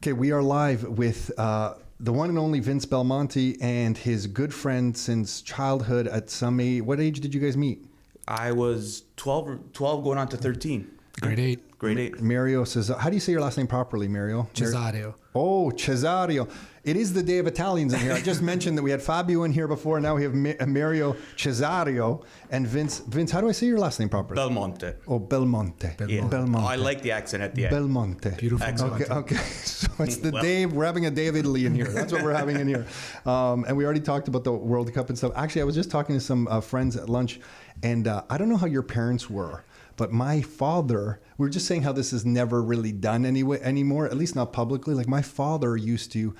Okay, we are live with the one and only Vince Belmonte and his good friend since childhood at some age. What age did you guys meet? I was 12 going on to 13. Grade 8. Grade 8. Mario Cesareo. How do you say your last name properly, Mario? Cesareo. Oh, Cesareo. It is the day of Italians in here. I just mentioned that we had Fabio in here before. Now we have Mario Cesareo and Vince. Vince, how do I say your last name properly? Belmonte. Oh, Belmonte. Yeah. Belmonte. Oh, I like the accent at the end. Belmonte. Beautiful. Okay, okay. So it's the day, we're having a day of Italy in here. That's what we're having in here. And we already talked about the World Cup and stuff. Actually, I was just talking to some friends at lunch, and I don't know how your parents were, but my father, we were just saying how this is never really done anymore, at least not publicly. Like my father used to,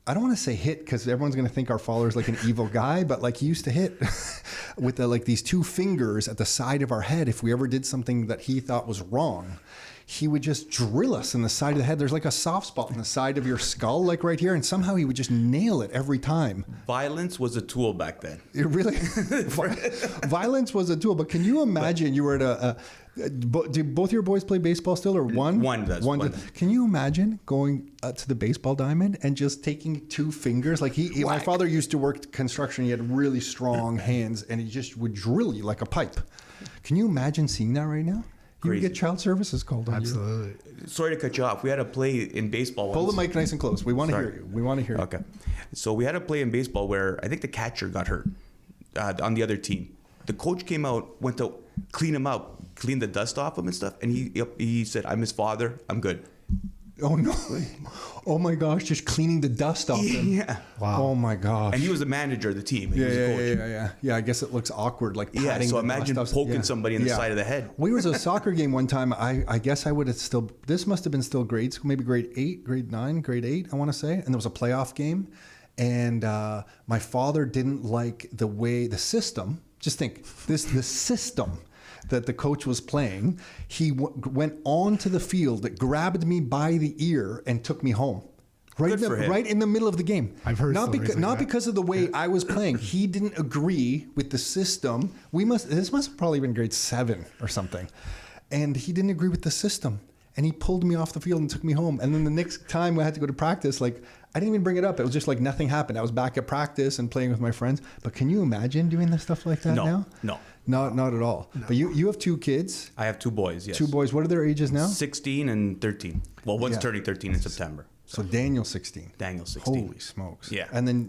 I don't want to say hit because everyone's going to think our father is like an evil guy, but like he used to hit with like these two fingers at the side of our head. If we ever did something that he thought was wrong, he would just drill us in the side of the head. There's like a soft spot in the side of your skull, like right here. And somehow he would just nail it every time. Violence was a tool back then. It really, violence was a tool. But can you imagine you were at do both your boys play baseball still or one? One does. One. Can you imagine going to the baseball diamond and just taking two fingers? Like my father used to work construction. He had really strong hands and he just would drill you like a pipe. Can you imagine seeing that right now? You would get child services called on you. Absolutely. Sorry to cut you off. We had a play in baseball once. Pull the mic nice and close. We want to hear you. We want to hear you. Okay. So we had a play in baseball where I think the catcher got hurt on the other team. The coach came out, went to clean him up, clean the dust off him and stuff. And he said, "I'm his father. I'm good." Oh, no. Oh, my gosh. Just cleaning the dust off him. Yeah. Wow. Oh, my gosh. And he was the manager of the team. He was the coach. Yeah, I guess it looks awkward, like Yeah, patting so the imagine dust off. poking somebody in the side of the head. We was a soccer game one time. I guess I would have still, this must have been still grade school, maybe grade 8, grade 9, grade 8, I want to say. And there was a playoff game. And my father didn't like the way, the system, just think, the system that the coach was playing. He went onto the field, grabbed me by the ear, and took me home. Right in the middle of the game. I've heard not because of the way I was playing. He didn't agree with the system. This must have probably been grade 7 or something. And he didn't agree with the system. And he pulled me off the field and took me home. And then the next time we had to go to practice, like I didn't even bring it up. It was just like nothing happened. I was back at practice and playing with my friends. But can you imagine doing this stuff like that now? No. Not at all. No. But you have 2 kids. I have 2 boys, yes. 2 boys. What are their ages now? 16 and 13. Well, one's turning 13 in September. So Daniel's 16. Daniel's 16. Holy smokes. Yeah. And then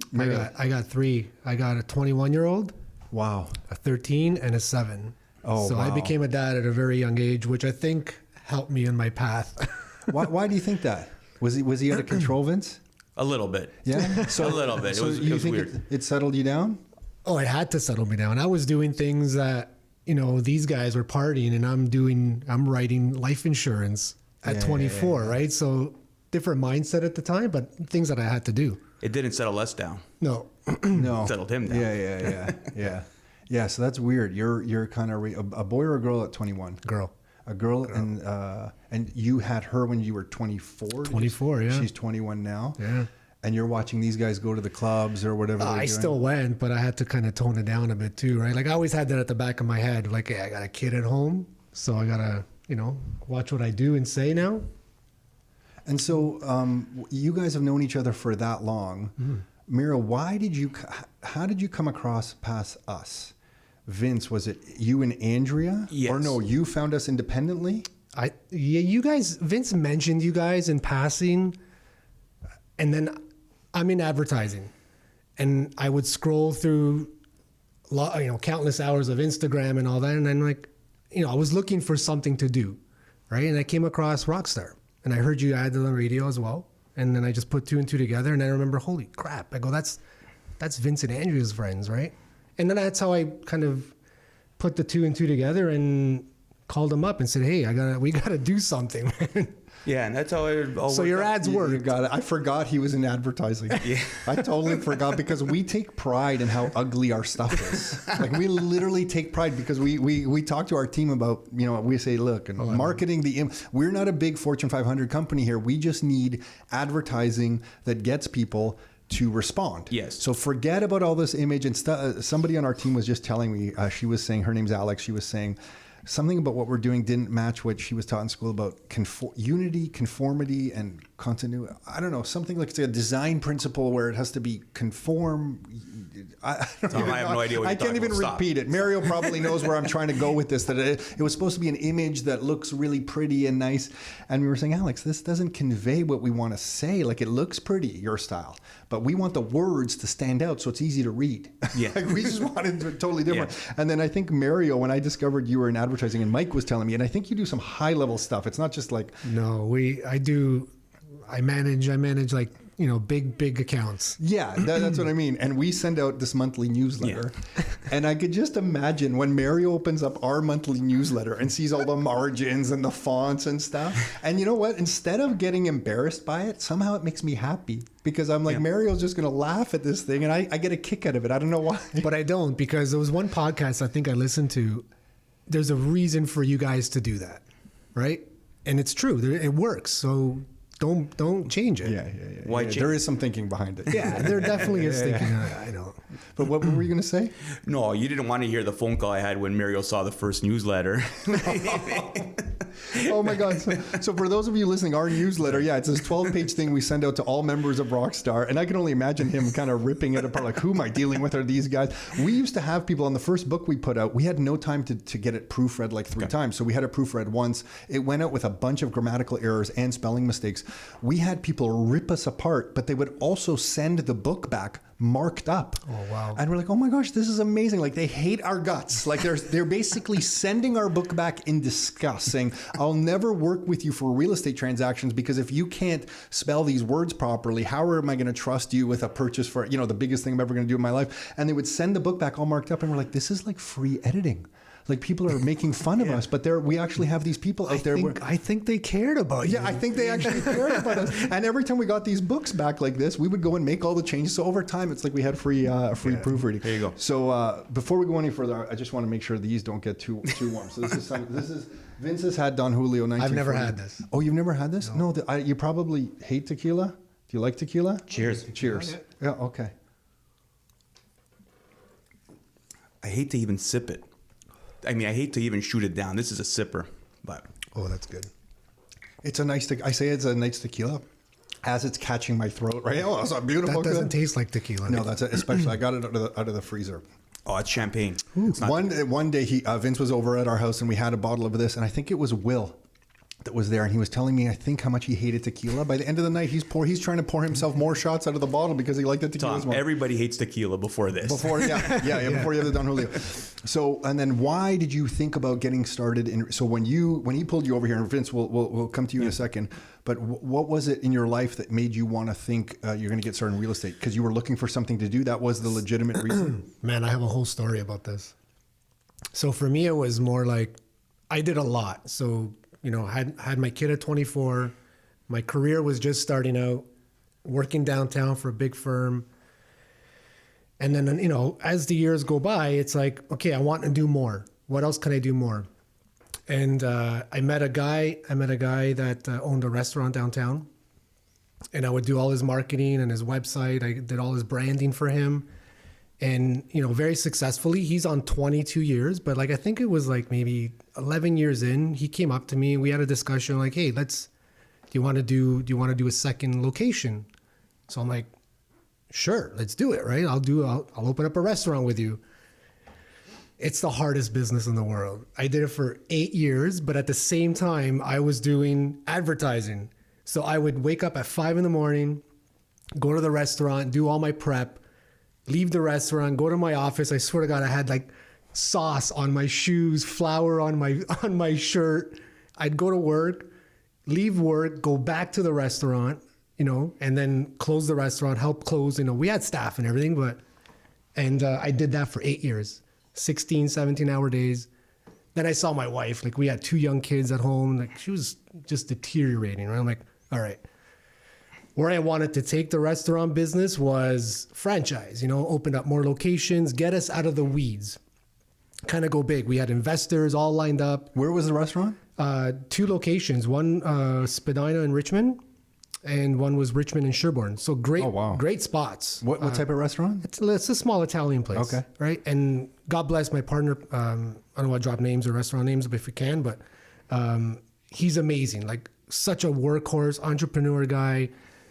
I got 3. I got a 21-year-old. Wow. A 13 and a 7. Oh, so wow. I became a dad at a very young age, which I think helped me in my path. Why do you think that? Was he out of control, Vince? A little bit. Yeah. So a little bit. It was weird. It settled you down? Oh, it had to settle me down. I was doing things that, these guys were partying and I'm writing life insurance at 24, right? So different mindset at the time, but things that I had to do. It didn't settle us down. No. No. It settled him down. Yeah. Yeah, so that's weird. You're kind of a boy or a girl at 21? Girl. A girl. And you had her when you were 24? 24, yeah. She's 21 now? Yeah. And you're watching these guys go to the clubs or whatever they're doing? Still went, but I had to kind of tone it down a bit too, right? Like I always had that at the back of my head. Like, hey, I got a kid at home, so I got to, watch what I do and say now. And so you guys have known each other for that long. Mm-hmm. Mira, how did you come across past us? Vince, was it you and Andrea? Yes. Or no, you found us independently? You guys, Vince mentioned you guys in passing, and then I'm in advertising, and I would scroll through, countless hours of Instagram and all that, and then I was looking for something to do, right? And I came across Rockstar, and I heard you add on the radio as well, and then I just put 2 and 2 together, and I remember, holy crap! I go, that's Vince and Andrea's friends, right? And then that's how I kind of put the 2 and 2 together and called him up and said, hey, we gotta do something, man. Yeah, and that's how it all So your ads work. You got it. I forgot he was in advertising. Yeah. I totally forgot because we take pride in how ugly our stuff is. Like we literally take pride because we talk to our team about, we say, look, and marketing we're not a big Fortune 500 company here. We just need advertising that gets people to respond. Yes. So forget about all this image and stuff. Somebody on our team was just telling me, she was saying, her name's Alex. She was saying something about what we're doing didn't match what she was taught in school about unity, conformity, and continuity. I don't know, something like it's a design principle where it has to be conform. I don't Tom, even I have know. no idea what I you're can't talking even about. repeat it. Mario probably knows where I'm trying to go with this, that it was supposed to be an image that looks really pretty and nice. And we were saying, Alex, this doesn't convey what we want to say. Like, it looks pretty, your style, but we want the words to stand out so it's easy to read. Yeah. Like, we just wanted to totally different. Yeah. And then I think Mario, when I discovered you were in advertising, and Mike was telling me, and I think you do some high level stuff. It's not just like, No, I manage like, big accounts. yeah, that's what I mean. And we send out this monthly newsletter. And I could just imagine when Mario opens up our monthly newsletter and sees all the margins and the fonts and stuff. And you know what? Instead of getting embarrassed by it, somehow it makes me happy, because I'm like, Mario's just going to laugh at this thing. And I get a kick out of it. I don't know why. But I don't, because there was one podcast I think I listened to. There's a reason for you guys to do that, right? And it's true. It works. So don't change it. Yeah. Why Yeah, there is some thinking behind it. Yeah, there definitely is thinking. I know. But what were you going to say? No, you didn't want to hear the phone call I had when Mario saw the first newsletter. Oh my God. So for those of you listening, our newsletter, it's this 12-page thing we send out to all members of Rockstar. And I can only imagine him kind of ripping it apart. Like, who am I dealing with? Are these guys? We used to have people on the first book we put out. We had no time to get it proofread like 3 times. So we had it proofread once. It went out with a bunch of grammatical errors and spelling mistakes. We had people rip us apart, but they would also send the book back marked up. Oh, wow. And we're like, oh my gosh, this is amazing. Like, they hate our guts. Like, they're basically sending our book back in disgust, saying, I'll never work with you for real estate transactions, because if you can't spell these words properly, how am I going to trust you with a purchase for, the biggest thing I'm ever going to do in my life? And they would send the book back all marked up, and we're like, this is like free editing. Like, people are making fun of us, but we actually have these people out there. I think they cared about you. Yeah, I think they actually cared about us. And every time we got these books back like this, we would go and make all the changes. So over time, it's like we had free proofreading. There you go. So before we go any further, I just want to make sure these don't get too warm. So this is Vince has had Don Julio 1940. I've never had this. Oh, you've never had this? No, you probably hate tequila. Do you like tequila? Cheers. Cheers. Yeah, okay. I hate to even sip it. I mean, I hate to even shoot it down. This is a sipper, but Oh, that's good. It's a nice, I say it's a nice tequila as it's catching my throat, right? Oh, that's a beautiful. That doesn't taste like tequila. No, that's especially. I got it out of the freezer. oh, it's champagne. It's not- One day, Vince was over at our house and we had a bottle of this, and I think it was Will that was there, and he was telling me, I think, how much he hated tequila. By the end of the night, he's trying to pour himself more shots out of the bottle because he liked the tequila Tom, more. everybody hates tequila before this. Before you have the Don Julio. So, and then why did you think about getting started in? So when he pulled you over here, and Vince, we'll come to you in a second. But what was it in your life that made you want to think you're going to get started in real estate? Because you were looking for something to do. That was the legitimate reason. Man, I have a whole story about this. So for me, it was more like I did a lot. So, had my kid at 24. My career was just starting out, working downtown for a big firm. And then, as the years go by, it's like, okay, I want to do more. What else can I do more? And I met a guy that owned a restaurant downtown. And I would do all his marketing and his website. I did all his branding for him. And, very successfully. He's on 22 years, but I think it was maybe 11 years in, he came up to me and we had a discussion like, hey, do you want to do a second location? So I'm like, sure, let's do it. Right. I'll open up a restaurant with you. It's the hardest business in the world. I did it for 8 years, but at the same time I was doing advertising. So I would wake up at 5 a.m, go to the restaurant, do all my prep, leave the restaurant, go to my office. I swear to God, I had sauce on my shoes, flour on my shirt. I'd go to work, leave work, go back to the restaurant, and then close the restaurant, help close. We had staff and everything, and I did that for 8 years, 16, 17-hour days. Then I saw my wife, we had 2 young kids at home. She was just deteriorating, right? I'm like, all right. Where I wanted to take the restaurant business was franchise, open up more locations, get us out of the weeds, kind of go big. We had investors all lined up. Where was the restaurant? 2 locations, one Spadina in Richmond and one was Richmond and Sherbourne. So great, great spots. What type of restaurant? It's a small Italian place. Okay. Right. And God bless my partner. I don't want to drop names or restaurant names, but if we can, but he's amazing. such a workhorse entrepreneur guy,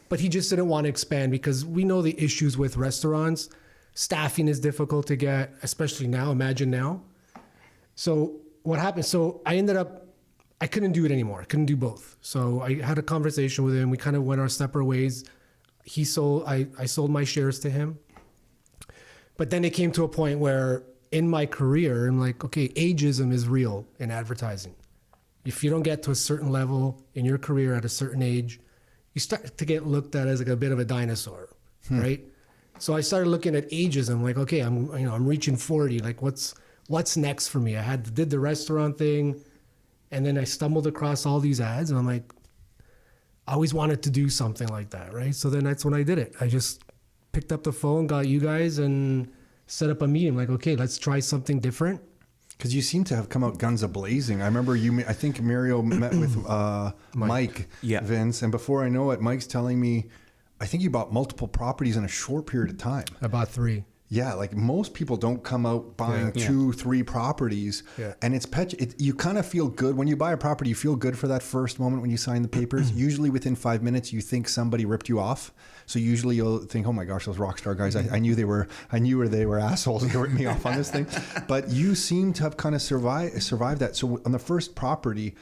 but he just didn't want to expand because we know the issues with restaurants. Staffing is difficult to get, especially now. Imagine now. So what happened? So I couldn't do it anymore. I couldn't do both. So I had a conversation with him. We kind of went our separate ways. I sold my shares to him. But then it came to a point where in my career, I'm like, okay, ageism is real in advertising. If you don't get to a certain level in your career at a certain age, you start to get looked at as like a bit of a dinosaur, right? So I started looking at ageism, like, okay, I'm reaching 40. Like, what's next for me? Did the restaurant thing, and then I stumbled across all these ads, and I'm like, I always wanted to do something like that, right? So then that's when I did it. I just picked up the phone, got you guys, and set up a meeting. Like, okay, let's try something different. Because you seem to have come out guns a-blazing. I remember I think Mario met with Mike, Vince, and before I know it, Mike's telling me, I think you bought multiple properties in a short period of time. I bought 3. Yeah, like most people don't come out buying 2, 3 properties, and you kind of feel good when you buy a property. You feel good for that first moment when you sign the papers. Usually within 5 minutes, you think somebody ripped you off. So usually you'll think, "Oh my gosh, those rock star guys! I knew they were assholes. They ripped me off on this thing." But you seem to have kind of survived that. So on the first property,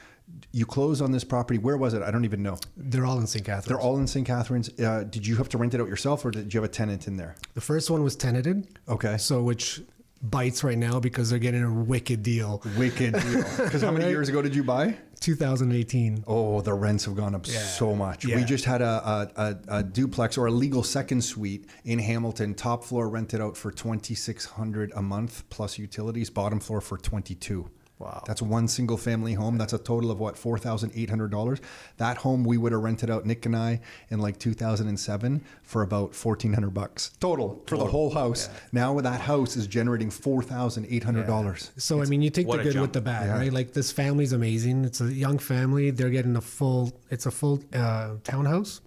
you closed on this property. Where was it? I don't even know. They're all in St. Catharines. They're all in St. Catharines. Did you have to rent it out yourself, or did you have a tenant in there? The first one was tenanted. Okay. So which bites right now because they're getting a wicked deal. Wicked deal. Because how many years ago did you buy? 2018. Oh, the rents have gone up so much. Yeah. We just had a duplex or a legal second suite in Hamilton. Top floor rented out for $2,600 a month plus utilities. Bottom floor for $22,000. Wow. That's one single family home. That's a total of $4,800. That home we would have rented out, Nick and I, in like 2007 for about $1,400 total for the whole house. Yeah. Now that house is generating $4,800. So, I mean, you take the good with the bad, right? Like this family's amazing. It's a young family. They're getting a full townhouse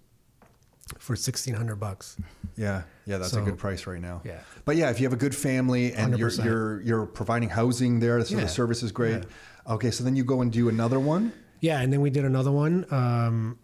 for $1,600. Yeah, that's a good price right now. Yeah, but yeah, if you have a good family and 100%. you're providing housing there, so the service is great. Yeah. Okay, so then you go and do another one. Yeah, and then we did another one.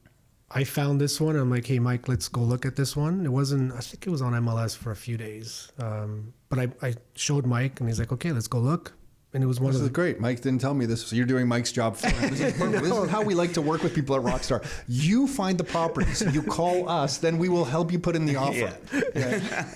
I found this one. I'm like, hey, Mike, let's go look at this one. I think it was on MLS for a few days. But I showed Mike, and he's like, okay, let's go look. And it was this is great. Mike didn't tell me this. So you're doing Mike's job for him. This is perfect. This is how we like to work with people at Rockstar. You find the properties. You call us. Then we will help you put in the offer. Yeah.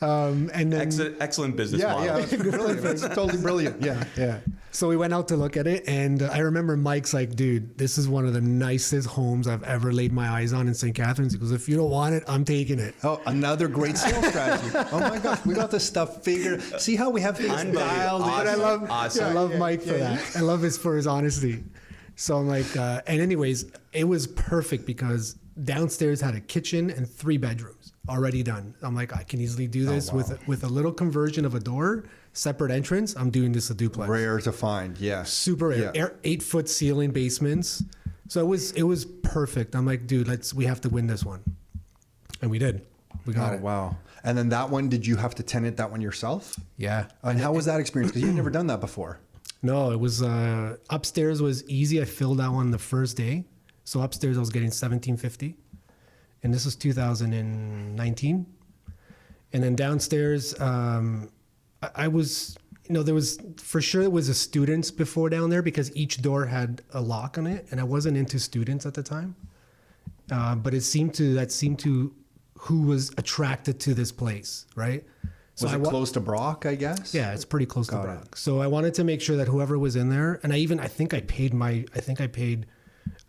And then excellent business model. Yeah, brilliant. It's totally brilliant. Yeah. So we went out to look at it, and I remember Mike's like, dude, this is one of the nicest homes I've ever laid my eyes on in St. Catharines. He goes, if you don't want it, I'm taking it. Oh, another great sales strategy. Oh my gosh, we got this stuff figured. See how we have things dialed in. I love Mike for that. I love for his honesty. So I'm like, and anyways, it was perfect because downstairs had a kitchen and 3 bedrooms already done. I'm like, I can easily do this with a little conversion of a door, separate entrance. I'm doing this a duplex. Rare to find, yeah. Super rare. Yeah. 8-foot ceiling basements. So it was perfect. I'm like, dude, we have to win this one, and we did. We got it. Wow. And then that one, did you have to tenant that one yourself? Yeah. And how was that experience? Because you've never done that before. No, it was upstairs was easy. I filled that one the first day. So upstairs I was getting $1,750, and this was 2019. And then downstairs, I was, there was for sure it was a students before down there because each door had a lock on it, and I wasn't into students at the time. But that seemed to who was attracted to this place, right? So was it close to Brock, I guess? Yeah, it's pretty close to Brock. So I wanted to make sure that whoever was in there, and I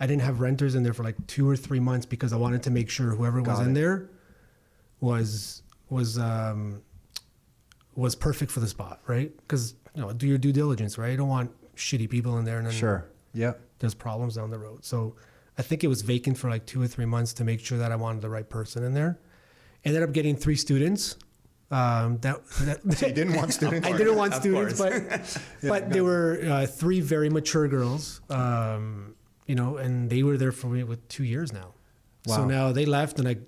didn't have renters in there for like 2 or 3 months because I wanted to make sure whoever was in there was perfect for the spot, right? Because do your due diligence, right? You don't want shitty people in there, and then there's problems down the road. So I think it was vacant for like 2 or 3 months to make sure that I wanted the right person in there. Ended up getting 3 students. So you didn't want students? I didn't want students, but they were 3 very mature girls, and they were there for me with 2 years now. Wow. So now they left, and I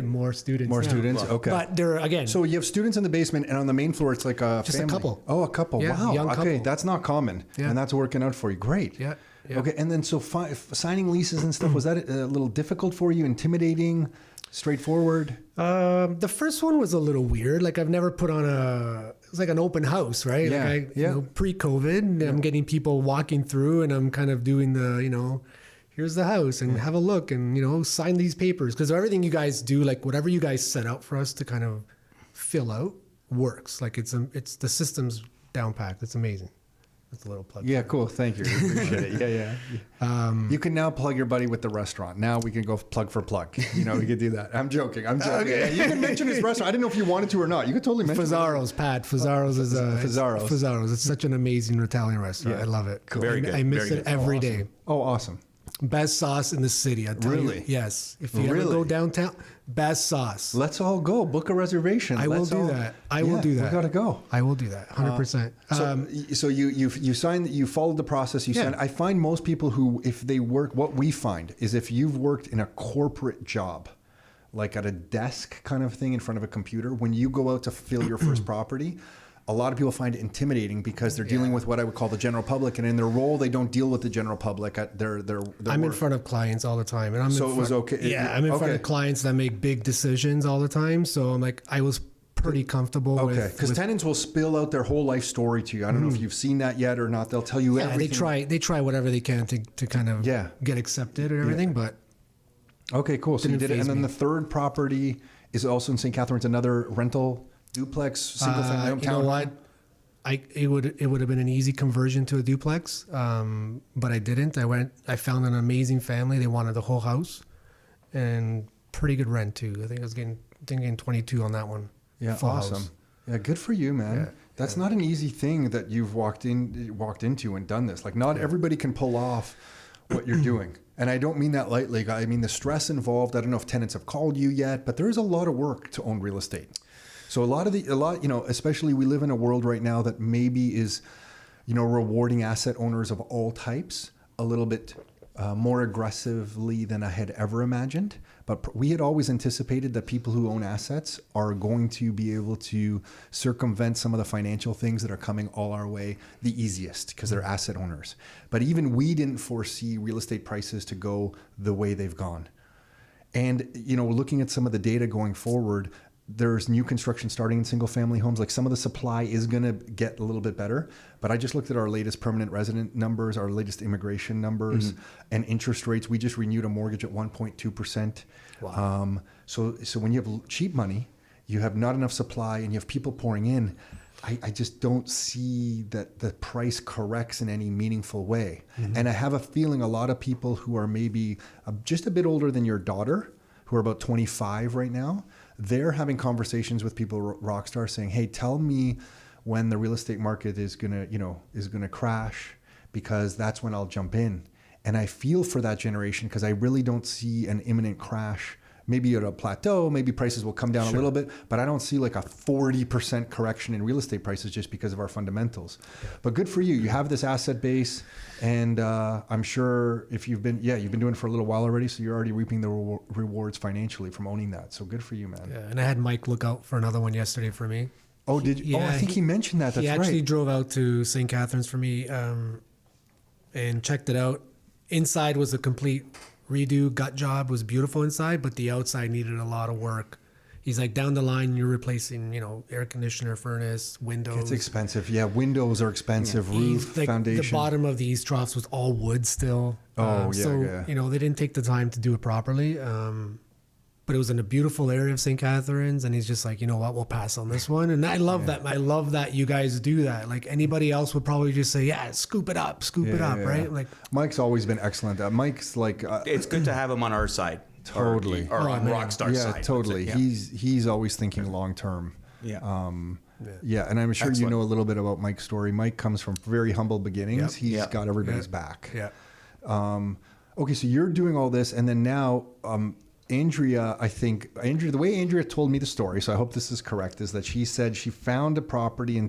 More students. More now. students. Okay. But they're again. So you have students in the basement, and on the main floor, it's like a Just a family. couple. Oh, a couple. Yeah, Wow. young Okay, couple. that's not common, Yeah. and that's working out for you. Great. Yeah. Yeah. Okay, and then so signing leases and stuff, was that a little difficult for you? Intimidating? Straightforward? The first one was a little weird. Like I've never put on it was like an open house, right? Yeah, Like yeah. Pre-COVID, I'm getting people walking through, and I'm kind of doing the, here's the house, and have a look, and sign these papers, because everything you guys do, like whatever you guys set out for us to kind of fill out, works. Like it's the system's down packed. It's amazing. That's a little plug. Yeah, cool. Thank you. We appreciate it. Yeah. You can now plug your buddy with the restaurant. Now we can go plug for plug. We can do that. I'm joking. Okay. Yeah, you can mention his restaurant. I didn't know if you wanted to or not. You could totally mention Fazzaro's, Pat. Fazzaro's is Fazzaro's. Fazzaro's. It's such an amazing Italian restaurant. Yeah. I love it. Cool. Very good. I miss Very it good. every day. Oh, awesome. Best sauce in the city. I tell Really? you. Yes. If you ever Really? go downtown, best sauce. Let's all go. Book a reservation. I will do that. I will do that. We gotta go. I will do that. 100%. So you signed. You followed the process. You Yeah. signed. I find most people who, if they work, what we find is if you've worked in a corporate job, like at a desk kind of thing in front of a computer, when you go out to fill your first property, a lot of people find it intimidating because they're dealing with what I would call the general public, and in their role, they don't deal with the general public at their I'm in work. front of clients all the time, and So it was okay. Yeah, I'm in front Okay. of clients that make big decisions all the time. So I'm like, I was pretty comfortable Okay, with. because tenants will spill out their whole life story to you. I don't know if you've seen that yet or not. They'll tell you Yeah, everything. they try whatever they can to kind of get accepted and everything, but. Okay, cool. So you Didn't did it, and faze then me. the third property is also in St. Catharines, another rental duplex, single family home. You know what? It would have been an easy conversion to a duplex, but I didn't. I found an amazing family. They wanted the whole house, and pretty good rent too. I think I was getting 22 on that one. Yeah, Full awesome. house. Yeah, good for you, man. Yeah, That's not an easy thing that you've walked into and done this. Like, not everybody can pull off what you're doing. And I don't mean that lightly. I mean the stress involved. I don't know if tenants have called you yet, but there is a lot of work to own real estate. So especially we live in a world right now that maybe is, rewarding asset owners of all types a little bit more aggressively than I had ever imagined. But we had always anticipated that people who own assets are going to be able to circumvent some of the financial things that are coming all our way the easiest because they're asset owners. But even we didn't foresee real estate prices to go the way they've gone. And, looking at some of the data going forward, there's new construction starting in single family homes. Like, some of the supply is going to get a little bit better, but I just looked at our latest permanent resident numbers, our latest immigration numbers, and interest rates. We just renewed a mortgage at 1.2%. Wow. So when you have cheap money, you have not enough supply, and you have people pouring in, I just don't see that the price corrects in any meaningful way. And I have a feeling a lot of people who are maybe just a bit older than your daughter, who are about 25 right now, they're having conversations with people, Rockstar, saying, "Hey, tell me when the real estate market is gonna crash, because that's when I'll jump in." And I feel for that generation, because I really don't see an imminent crash. Maybe at a plateau, maybe prices will come down a little bit, but I don't see like a 40% correction in real estate prices just because of our fundamentals. But good for you. You have this asset base, and I'm sure if you've been doing it for a little while already, so you're already reaping the rewards financially from owning that. So good for you, man. Yeah, and I had Mike look out for another one yesterday for me. Oh, did you? Yeah, I think he mentioned that. That's he actually right. drove out to St. Catharines for me and checked it out. Inside was a complete redo, gut job. Was beautiful inside, but the outside needed a lot of work. He's like, down the line, you're replacing, air conditioner, furnace, windows. It's expensive. Yeah, windows are expensive. Roof, foundation. The bottom of these troughs was all wood still. Oh, So they didn't take the time to do it properly. But it was in a beautiful area of St. Catharines, and he's just like, you know what, we'll pass on this one. And I love that. I love that you guys do that. Like, anybody else would probably just say, yeah, scoop it up, right? Like, Mike's always been excellent. Mike's like, It's good to have him on our side. Totally. Or on Rockstar's side. yeah, totally. Yeah. He's always thinking long term. Yeah. And I'm sure Excellent. you know a little bit about Mike's story. Mike comes from very humble beginnings. Yep. He's Yep. got everybody's back. yeah. Okay, so you're doing all this, and then now Andrea, the way Andrea told me the story, so I hope this is correct, is that she said she found a property and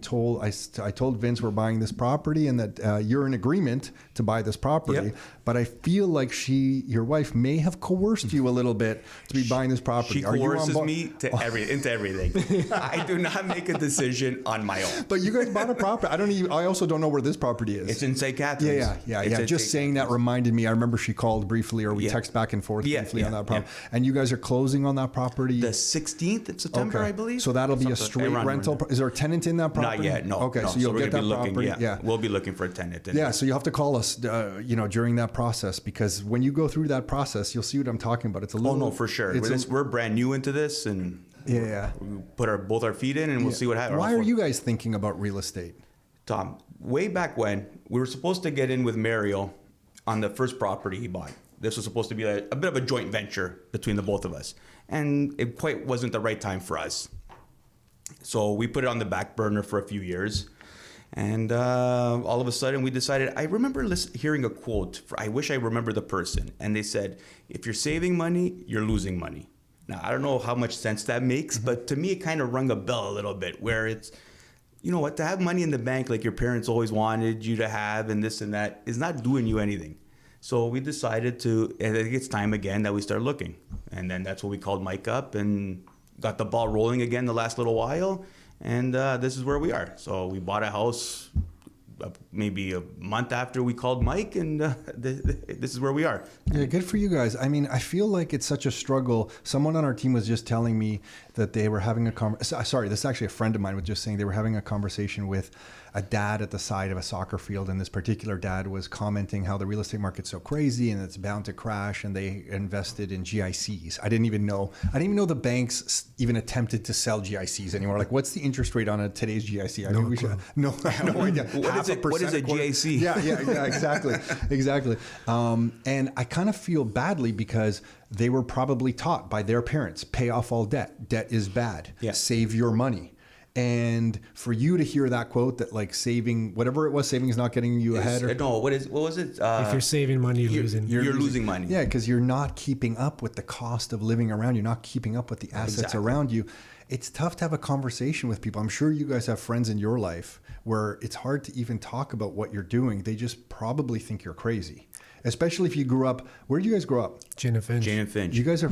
I told Vince we're buying this property and that you're in agreement to buy this property. Yep. But I feel like your wife may have coerced you a little bit to be buying this property. She coerces me into everything. I do not make a decision on my own. But you guys bought a property. I also don't know where this property is. It's in St. Catharines. Yeah. Just saying that reminded me. I remember she called briefly, or we text back and forth briefly on that property. Yeah. And you guys are closing on that property? The 16th of September, I believe. So that'll be a straight rental. Is there a tenant in that property? Not yet, no. Okay, so you'll get that property. Yeah, we'll be looking for a tenant. So you have to call us, during that process, because when you go through that process, you'll see what I'm talking about. It's a little. Oh no, for sure. We're brand new into this, and we put both our feet in, and we'll see what happens. Why are you guys thinking about real estate? Tom, way back when, we were supposed to get in with Mario on the first property he bought. This was supposed to be a bit of a joint venture between the both of us. And it quite wasn't the right time for us. So we put it on the back burner for a few years. And all of a sudden we decided, I remember hearing a quote, I wish I remember the person. And they said, if you're saving money, you're losing money. Now, I don't know how much sense that makes, but to me, it kind of rung a bell a little bit, where it's, you know what, to have money in the bank like your parents always wanted you to have and this and that is not doing you anything. So we decided I think it's time again that we start looking. And then that's what we called Mike up and got the ball rolling again the last little while. And this is where we are. So we bought a house maybe a month after we called Mike, and this is where we are. Yeah, good for you guys. I mean, I feel like it's such a struggle. Someone on our team was just telling me that they were having this is actually a friend of mine was just saying they were having a conversation with a dad at the side of a soccer field, and this particular dad was commenting how the real estate market's so crazy and it's bound to crash, and they invested in GICs. I didn't even know the banks even attempted to sell GICs anymore. Like, what's the interest rate on today's GIC? I have no idea. What is a GIC? Yeah, exactly. And I kind of feel badly because they were probably taught by their parents, pay off all debt. Debt is bad. Yeah. Save your money. And for you to hear that quote that like saving, whatever it was, saving is not getting you ahead. What was it? If you're saving money, you're losing. You're losing money. Yeah, because you're not keeping up with the cost of living around. You're not keeping up with the assets around you. It's tough to have a conversation with people. I'm sure you guys have friends in your life where it's hard to even talk about what you're doing. They just probably think you're crazy. Especially if you grew up. Where did you guys grow up? Jane and Finch. You guys are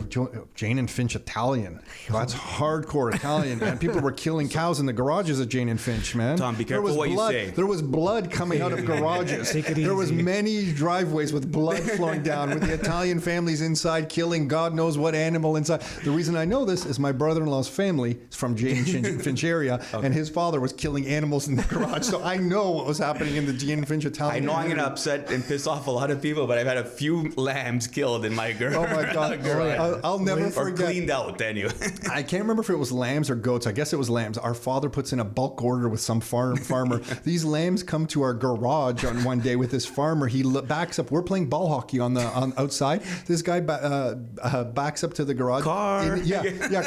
Jane and Finch Italian. That's hardcore Italian, man. People were killing cows in the garages at Jane and Finch, man. Tom, be careful what you say. There was blood coming out of garages. There was many driveways with blood flowing down with the Italian families inside killing God knows what animal inside. The reason I know this is my brother-in-law's family is from Jane and Finch area, and his father was killing animals in the garage. So I know what was happening in the Jane and Finch Italian. I know I'm going to upset and piss off a lot of people, but I've had a few lambs killed in my garage. Oh my God! I'll never forget. Or cleaned out anyway. I can't remember if it was lambs or goats. I guess it was lambs. Our father puts in a bulk order with some farmer. These lambs come to our garage on one day with this farmer. He backs up. We're playing ball hockey on outside. This guy backs up to the garage. Car.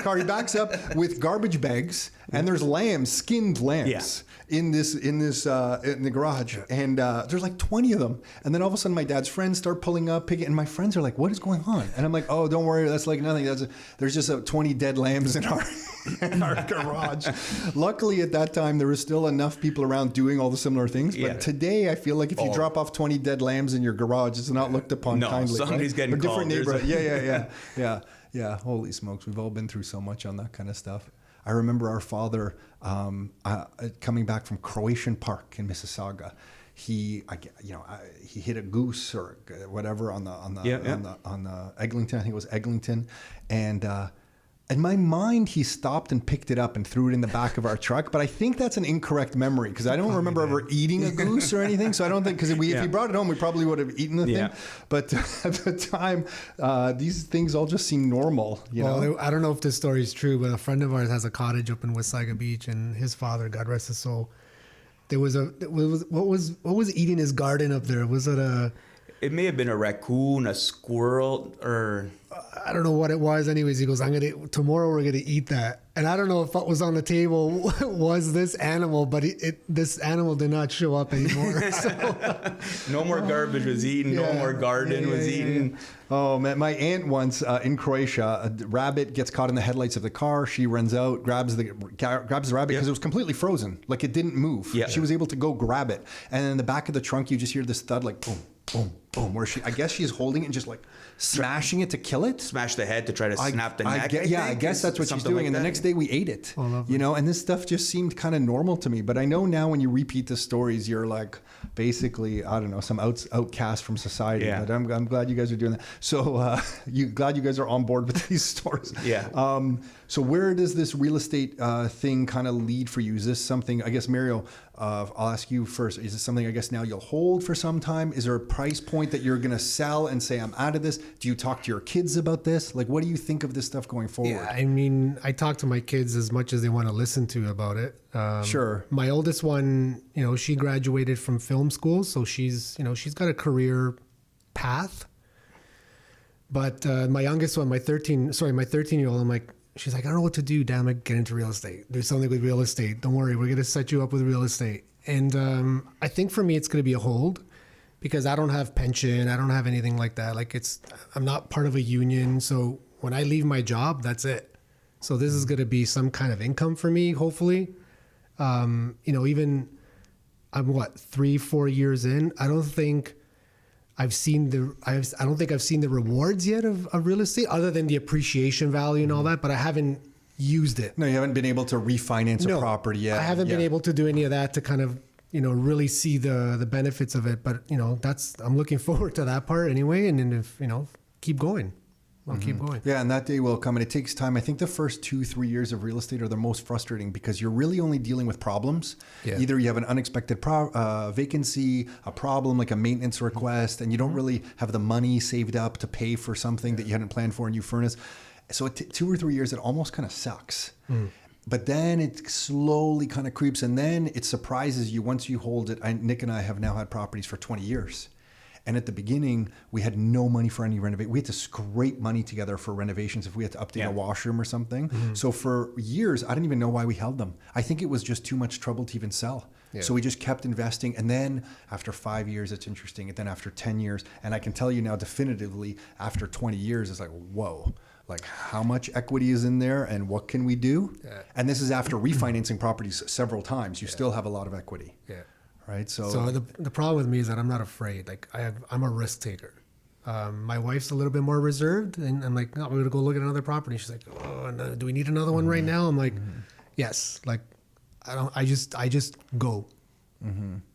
Car. He backs up with garbage bags, and there's lambs, skinned lambs. In the garage, and there's like 20 of them. And then all of a sudden, my dad's friends start pulling up, picking, and my friends are like, "What is going on?" And I'm like, "Oh, don't worry, that's like nothing. There's just 20 dead lambs in our garage." Luckily, at that time, there was still enough people around doing all the similar things. But today, I feel like if you drop off 20 dead lambs in your garage, it's not looked upon kindly. Somebody's getting called. Different neighborhood. Yeah. Holy smokes, we've all been through so much on that kind of stuff. I remember our father coming back from Croatian Park in Mississauga. He hit a goose or whatever on the Eglinton. I think it was Eglinton, and in my mind, he stopped and picked it up and threw it in the back of our truck. But I think that's an incorrect memory because I don't remember ever eating a goose or anything. So I don't think, because if he brought it home, we probably would have eaten the thing. But at the time, these things all just seem normal. You know? I don't know if this story is true, but a friend of ours has a cottage up in Wasaga Beach, and his father, God rest his soul, what was eating his garden up there? Was it It may have been a raccoon, a squirrel, or I don't know what it was. Anyways, he goes, tomorrow we're gonna eat that. And I don't know if what was on the table was this animal, but this animal did not show up anymore. So. No more garbage was eaten. No more garden was eaten. Oh man, my aunt once in Croatia, a rabbit gets caught in the headlights of the car. She runs out, grabs the rabbit because it was completely frozen, like it didn't move. Yeah. She was able to go grab it, and in the back of the trunk, you just hear this thud, like boom, boom, boom. Where I guess she's holding it and just like smashing it to kill it. Smash the head to try to snap the neck. I guess that's what she's doing. And the next day we ate it. And this stuff just seemed kind of normal to me. But I know now when you repeat the stories, you're like basically, I don't know, some outcast from society. Yeah. But I'm glad you guys are doing that. So glad you guys are on board with these stories. Yeah. So where does this real estate thing kind of lead for you? Is this something, I guess, Mario, I'll ask you first. Is this something, I guess, now you'll hold for some time? Is there a price point that you're going to sell and say, I'm out of this? Do you talk to your kids about this? Like, what do you think of this stuff going forward? Yeah, I mean, I talk to my kids as much as they want to listen to about it. Sure. My oldest one, she graduated from film school, so she's got a career path. But my youngest one, my 13-year-old, I'm like, she's like, I don't know what to do. Damn it, get into real estate. Do something with real estate. Don't worry, we're going to set you up with real estate. And I think for me, it's going to be a hold because I don't have pension. I don't have anything like that. Like I'm not part of a union. So when I leave my job, that's it. So this is going to be some kind of income for me, hopefully. Even I'm 3-4 years in. I don't think I've seen the rewards yet of real estate other than the appreciation value and all that, but I haven't used it. No, you haven't been able to refinance a property yet. I haven't been able to do any of that to kind of, really see the benefits of it. But, I'm looking forward to that part anyway. And then if, keep going. I'll keep going. Yeah, and that day will come, and it takes time. I think the first 2-3 years of real estate are the most frustrating because you're really only dealing with problems. Yeah. Either you have an unexpected vacancy, a problem like a maintenance request, and you don't really have the money saved up to pay for something that you hadn't planned for and you furnace. So 2 or 3 years, it almost kind of sucks. But then it slowly kind of creeps, and then it surprises you once you hold it. Nick and I have now had properties for 20 years. And at the beginning, we had no money for any renovation. We had to scrape money together for renovations if we had to update a washroom or something. So for years, I didn't even know why we held them. I think it was just too much trouble to even sell. Yeah. So we just kept investing. And then after 5 years, it's interesting. And then after 10 years, and I can tell you now definitively, after 20 years, it's like, whoa. Like how much equity is in there and what can we do? Yeah. And this is after refinancing properties several times. You still have a lot of equity. Yeah. Right. So the problem with me is that I'm not afraid. Like I'm a risk taker. My wife's a little bit more reserved, and I'm like, no, we're gonna go look at another property. She's like, oh, no, do we need another one right now? I'm like, yes. Like, I just go,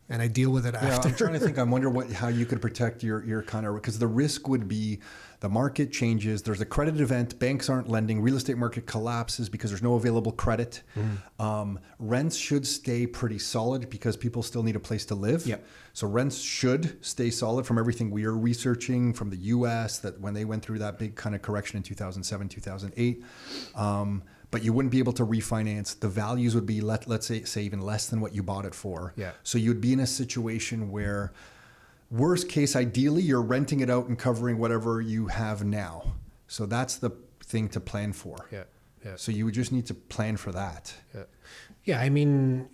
and I deal with it after. I'm trying to think. I wonder how you could protect your kind of, because the risk would be the market changes. There's a credit event. Banks aren't lending. Real estate market collapses because there's no available credit. Rents should stay pretty solid because people still need a place to live. Yep. So rents should stay solid from everything we are researching from the U.S. that when they went through that big kind of correction in 2007, 2008. But you wouldn't be able to refinance. The values would be, let's say even less than what you bought it for. Yeah. So you'd be in a situation where, worst case, ideally, you're renting it out and covering whatever you have now. So that's the thing to plan for. Yeah. Yeah. So you would just need to plan for that. Yeah. Yeah. I mean,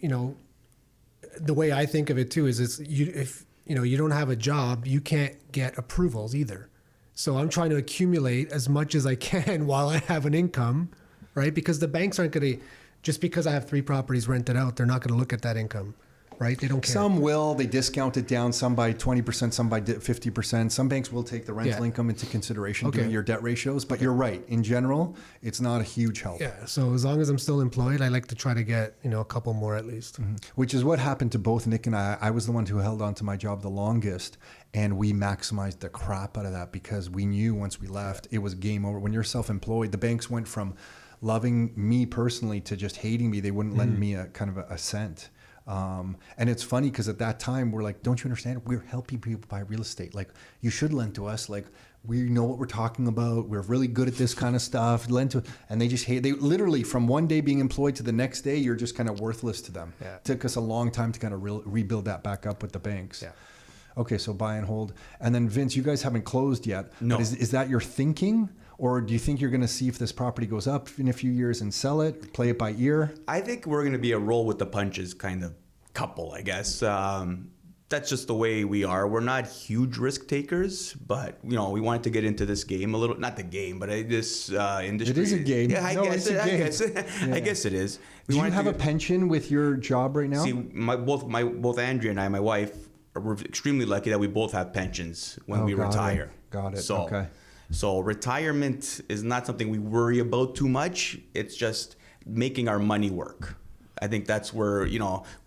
the way I think of it too is if you don't have a job, you can't get approvals either. So I'm trying to accumulate as much as I can while I have an income, right? Because the banks aren't going to, just because I have 3 properties rented out, they're not going to look at that income. Right? They don't care. Some will. They discount it down, some by 20%, some by 50%. Some banks will take the rental income into consideration doing your debt ratios. But you're right. In general, it's not a huge help. Yeah. So as long as I'm still employed, I like to try to get, a couple more at least. Which is what happened to both Nick and I. I was the one who held on to my job the longest. And we maximized the crap out of that because we knew once we left, it was game over. When you're self-employed, the banks went from loving me personally to just hating me. They wouldn't lend me a kind of a cent. And it's funny because at that time we're like, don't you understand? We're helping people buy real estate. Like, you should lend to us. Like, we know what we're talking about. We're really good at this kind of stuff. Lend to, and they just hate. They literally, from one day being employed to the next day, you're just kind of worthless to them. Yeah. It took us a long time to kind of rebuild that back up with the banks. Yeah. Okay, so buy and hold. And then Vince, you guys haven't closed yet. No. But is that your thinking? Or do you think you're going to see if this property goes up in a few years and sell it, play it by ear? I think we're going to be a roll with the punches kind of couple, I guess. That's just the way we are. We're not huge risk takers, but we wanted to get into this game a little. Not the game, but this industry. It is a game. Yeah, I guess it is. Do you have a pension with your job right now? See, both Andrea and I, my wife, we're extremely lucky that we both have pensions when we retire. Got it. So, okay. So retirement is not something we worry about too much. It's just making our money work. I think that's where,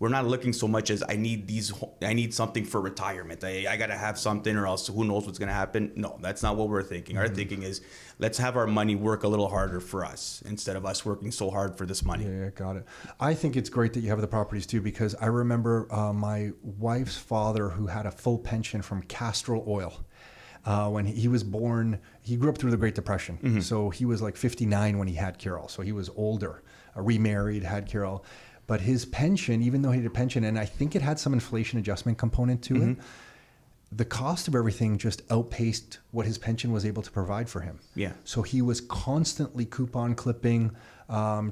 we're not looking so much as I need something for retirement. I got to have something or else who knows what's going to happen. No, that's not what we're thinking. Mm-hmm. Our thinking is let's have our money work a little harder for us instead of us working so hard for this money. Yeah, got it. I think it's great that you have the properties too, because I remember my wife's father who had a full pension from Castrol Oil. When he was born, he grew up through the Great Depression. Mm-hmm. So he was like 59 when he had Carol. So he was older, remarried, had Carol. But his pension, even though he had a pension, and I think it had some inflation adjustment component to it, the cost of everything just outpaced what his pension was able to provide for him. Yeah. So he was constantly coupon clipping,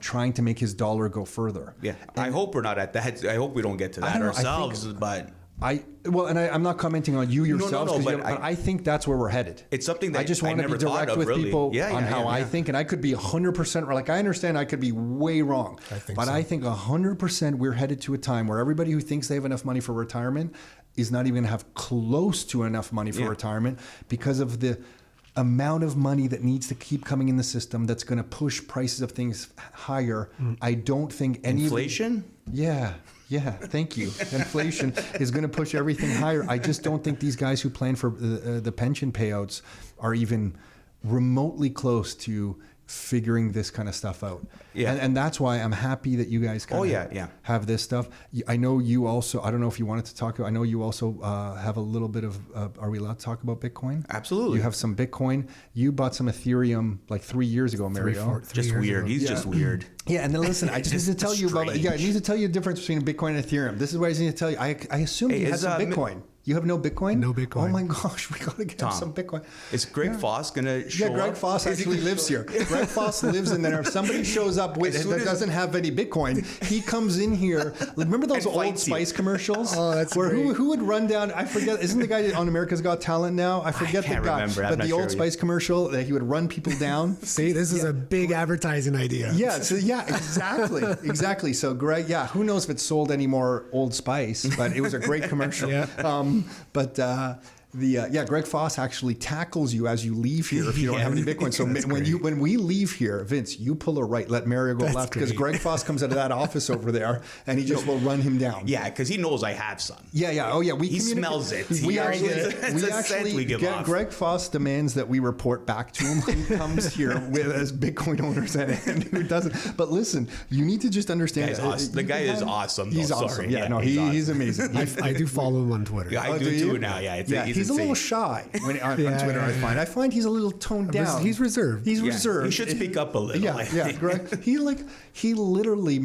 trying to make his dollar go further. Yeah. I hope we're not at that. I hope we don't get to that ourselves, but... I'm not commenting on you yourself, no, but I think that's where we're headed. It's something that I just want to be direct with people on how I think, and I could be 100% like I understand I could be way wrong, I think 100% we're headed to a time where everybody who thinks they have enough money for retirement is not even going to have close to enough money for retirement because of the amount of money that needs to keep coming in the system that's going to push prices of things higher. I don't think any inflation. Yeah, thank you. Inflation is going to push everything higher. I just don't think these guys who plan for the pension payouts are even remotely close to figuring this kind of stuff out. Yeah. And that's why I'm happy that you guys have this stuff. I know you also, I don't know if you wanted to talk about, I know you also have a little bit of, are we allowed to talk about Bitcoin? Absolutely. You have some Bitcoin. You bought some Ethereum like 3 years ago, Mario. Just weird. He's just weird. Yeah, and then listen, I just need to tell you about, I need to tell you the difference between Bitcoin and Ethereum. This is what I need to tell you. I assume you have some Bitcoin. You have no Bitcoin? No Bitcoin. Oh my gosh, we got to get some Bitcoin. Is Greg Foss going to show up? Yeah, Greg Foss actually lives here. Greg Foss lives in there. If somebody shows up that doesn't have any Bitcoin, he comes in here. Remember those Old Spice commercials? Oh, that's where great. Who would run down, I forget, isn't the guy on America's Got Talent now? I forget the guy. But the Old Spice commercial, that he would run people down. See, this is a big advertising idea. Yeah, exactly. So Greg, who knows if it's sold any more Old Spice, but it was a great commercial. Greg Foss actually tackles you as you leave here if you don't have any Bitcoin. So when we leave here, Vince, you pull a right, let Mario go left, because Greg Foss comes out of that office over there and he just will run him down. Yeah, because he knows I have some. Yeah. Oh yeah, he smells it. We actually Greg Foss demands that we report back to him who comes here as Bitcoin owners and who doesn't. But listen, you need to just understand. The guy is awesome. He's awesome. He's amazing. I do follow him on Twitter. Yeah, I do too now. Yeah, he's a little shy on Twitter. I find he's a little toned down. He's reserved. He's reserved. He should speak up a little. Yeah. Greg, he literally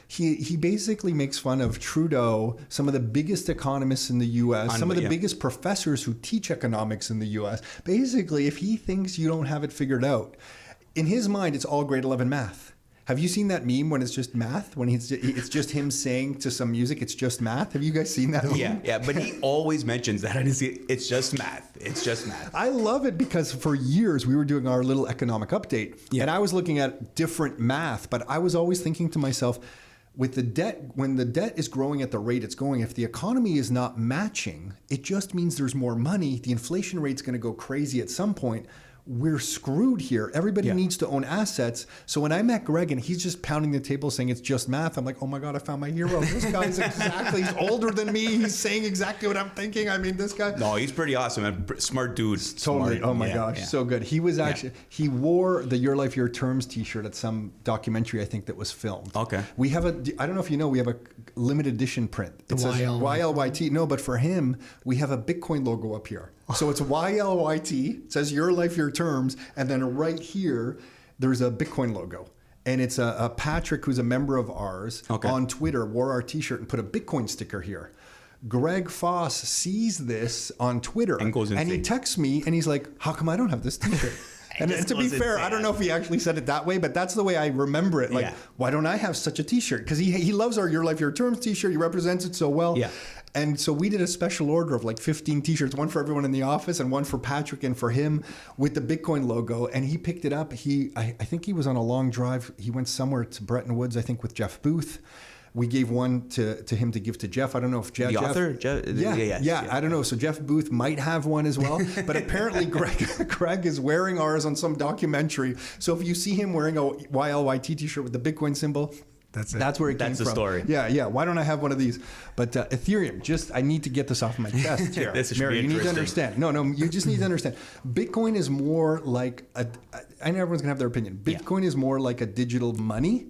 he basically makes fun of Trudeau, some of the biggest economists in the U.S., some of the biggest professors who teach economics in the U.S. Basically, if he thinks you don't have it figured out, in his mind, it's all grade 11 math. Have you seen that meme when it's just math? When it's just him saying to some music, it's just math? Have you guys seen that meme? Yeah, but he always mentions that. It's just math. It's just math. I love it because for years we were doing our little economic update. Yeah. And I was looking at different math, but I was always thinking to myself, with the debt, when the debt is growing at the rate it's going, if the economy is not matching, it just means there's more money. The inflation rate's going to go crazy at some point. We're screwed here. Everybody needs to own assets. So when I met Greg and he's just pounding the table saying it's just math, I'm like, oh my God, I found my hero. This guy's he's older than me. He's saying exactly what I'm thinking. I mean, this guy. No, he's pretty awesome and smart dude. Totally. Smart. Oh my gosh. So good. He was actually, he wore the Your Life, Your Terms t-shirt at some documentary, I think, that was filmed. Okay. We have I don't know if you know, we have a limited edition print. It says YLYT. No, but for him, we have a Bitcoin logo up here. So it's YLYT, it says Your Life, Your Terms, and then right here, there's a Bitcoin logo. And it's a Patrick, who's a member of ours, on Twitter, wore our t-shirt and put a Bitcoin sticker here. Greg Foss sees this on Twitter And goes he insane. texts me and he's like, how come I don't have this t-shirt? And just to be goes fair, insane. I don't know if he actually said it that way, but that's the way I remember it. Like, Yeah. why don't I have such a t-shirt? Because he loves our Your Life, Your Terms t-shirt. He represents it so well. Yeah. And so we did a special order of like 15 t-shirts, one for everyone in the office and one for Patrick and for him with the Bitcoin logo. And he picked it up. I think he was on a long drive. He went somewhere to Bretton Woods, I think, with Jeff Booth. We gave one to him to give to Jeff. I don't know if Jeff... The author? Yeah, I don't know. So Jeff Booth might have one as well. But apparently Greg is wearing ours on some documentary. So if you see him wearing a YLYT t-shirt with the Bitcoin symbol... That's it. That's where it came That's the from. story. Yeah. Why don't I have one of these? But Ethereum, I need to get this off my chest here. This should Mary, be you need to interesting. understand. No, you just need to understand. Bitcoin is more like I know everyone's gonna have their opinion. Bitcoin is more like a digital money.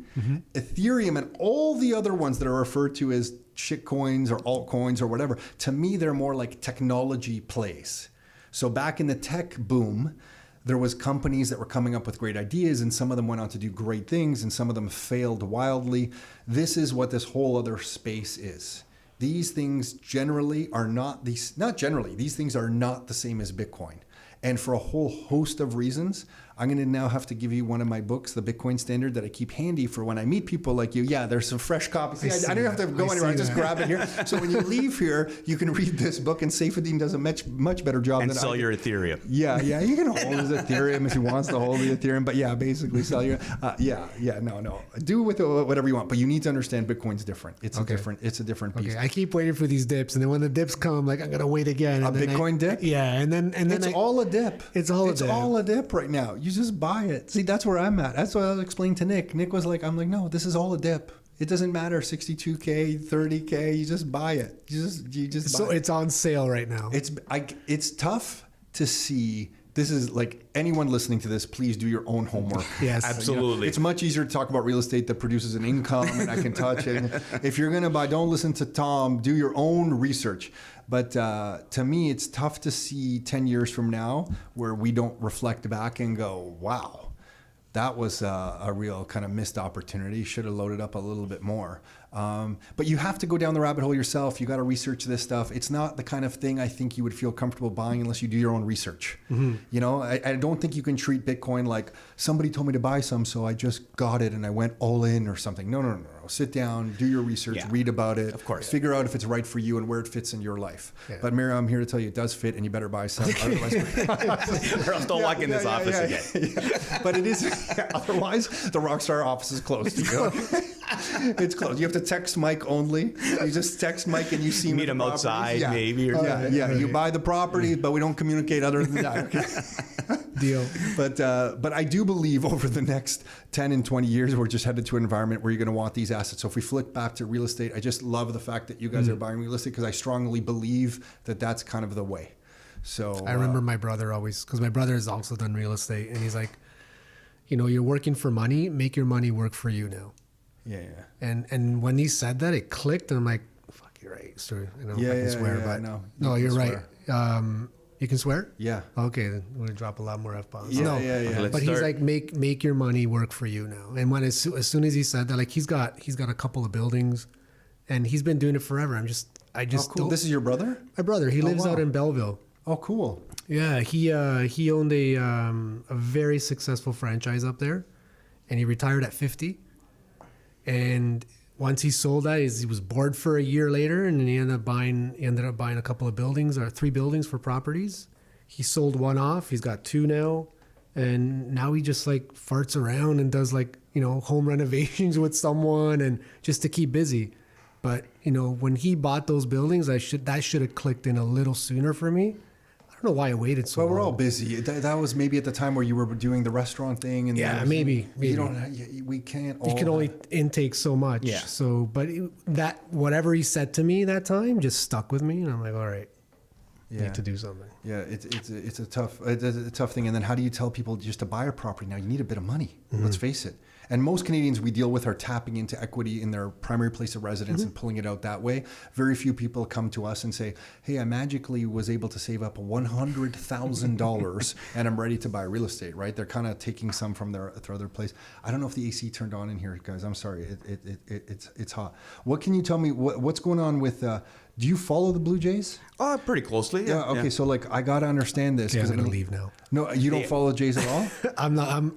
Ethereum and all the other ones that are referred to as shitcoins or altcoins or whatever, to me, they're more like technology plays. So back in the tech boom, there was companies that were coming up with great ideas, and some of them went on to do great things, and some of them failed wildly. This is what this whole other space is. These things generally are these things are not the same as Bitcoin. And for a whole host of reasons, I'm going to now have to give you one of my books, The Bitcoin Standard, that I keep handy for when I meet people like you. Yeah, there's some fresh copies. I don't have to go anywhere. I just grab it here. So when you leave here, you can read this book, and Saifuddin does a much better job And than sell I do. your Ethereum. Yeah, you can hold his Ethereum if he wants to hold the Ethereum. But yeah, basically sell your. No. Do with whatever you want. But you need to understand Bitcoin's different. It's a different piece. Okay, I keep waiting for these dips, and then when the dips come, I'm like, I'm gonna wait again. A And then Bitcoin dip? Yeah, and then It's all a dip. It's all a dip right now. You just buy it. See, that's where I'm at. That's what I was explaining to Nick. Nick was like, I'm like, no, this is all a dip. It doesn't matter 62K, 30K. You just buy it. You just buy it. it's on sale right now. It's tough to see. This is like anyone listening to this, please do your own homework. Yes, absolutely. It's much easier to talk about real estate that produces an income and I can touch it. If you're going to buy, don't listen to Tom, do your own research. But to me, it's tough to see 10 years from now where we don't reflect back and go, wow, that was a real kind of missed opportunity. Should have loaded up a little bit more. But you have to go down the rabbit hole yourself. You got to research this stuff. It's not the kind of thing I think you would feel comfortable buying unless you do your own research. Mm-hmm. You know, I don't think you can treat Bitcoin like somebody told me to buy some, so I just got it and I went all in or something. No. Sit down, do your research, read about it. Of course. Figure out if it's right for you and where it fits in your life. Yeah. But Mary, I'm here to tell you it does fit and you better buy some. Otherwise, Or else don't walk in this office again. Yeah. But it is, otherwise, the Rockstar office is closed. You know? It's closed. You have to text Mike only. You just text Mike and you see Meet him outside, maybe. Or You buy the property, but we don't communicate other than that. Okay? Deal. But I do believe over the next 10 and 20 years, we're just headed to an environment where you're going to want these assets. So if we flick back to real estate, I just love the fact that you guys are buying real estate because I strongly believe that that's kind of the way. So I remember my brother always, because my brother has also done real estate, and he's like, you know, you're working for money, make your money work for you now. Yeah. And when he said that, it clicked, and I'm like, fuck, you're right. So, you know, I can swear, but no, you're right. You can swear? Yeah. Okay, then we're gonna drop a lot more F-bombs. Yeah, no, yeah. But he's like, make your money work for you now. And when as soon as he said that, like he's got a couple of buildings, and he's been doing it forever. I just cool. This is your brother? My brother. He lives wow. out in Belleville. Oh, cool. Yeah, he owned a very successful franchise up there, and he retired at 50. And once he sold that, he was bored for a year later, and then he ended up buying a couple of buildings, or 3 buildings for properties. He sold one off. He's got 2 now, and now he just like farts around and does like, you know, home renovations with someone, and just to keep busy. But you know, when he bought those buildings, that should have clicked in a little sooner for me. I don't know why I waited so long. Well, we're all busy. That was maybe at the time where you were doing the restaurant thing, and maybe. You don't. We can't. You can only intake so much. Yeah. So, but that whatever he said to me that time just stuck with me, and I'm like, all right, need to do something. Yeah, it's a tough thing. And then how do you tell people just to buy a property now? You need a bit of money. Mm-hmm. Let's face it. And most Canadians we deal with are tapping into equity in their primary place of residence and pulling it out that way. Very few people come to us and say, hey, I magically was able to save up $100,000 and I'm ready to buy real estate, right? They're kind of taking some from their other place. I don't know if the AC turned on in here, guys. I'm sorry. It's hot. What can you tell me? What's going on with Do you follow the Blue Jays? Pretty closely. Yeah. Okay. So like, I gotta understand this. Yeah, I'm 'cause gonna leave now. No, you don't follow the Jays at all.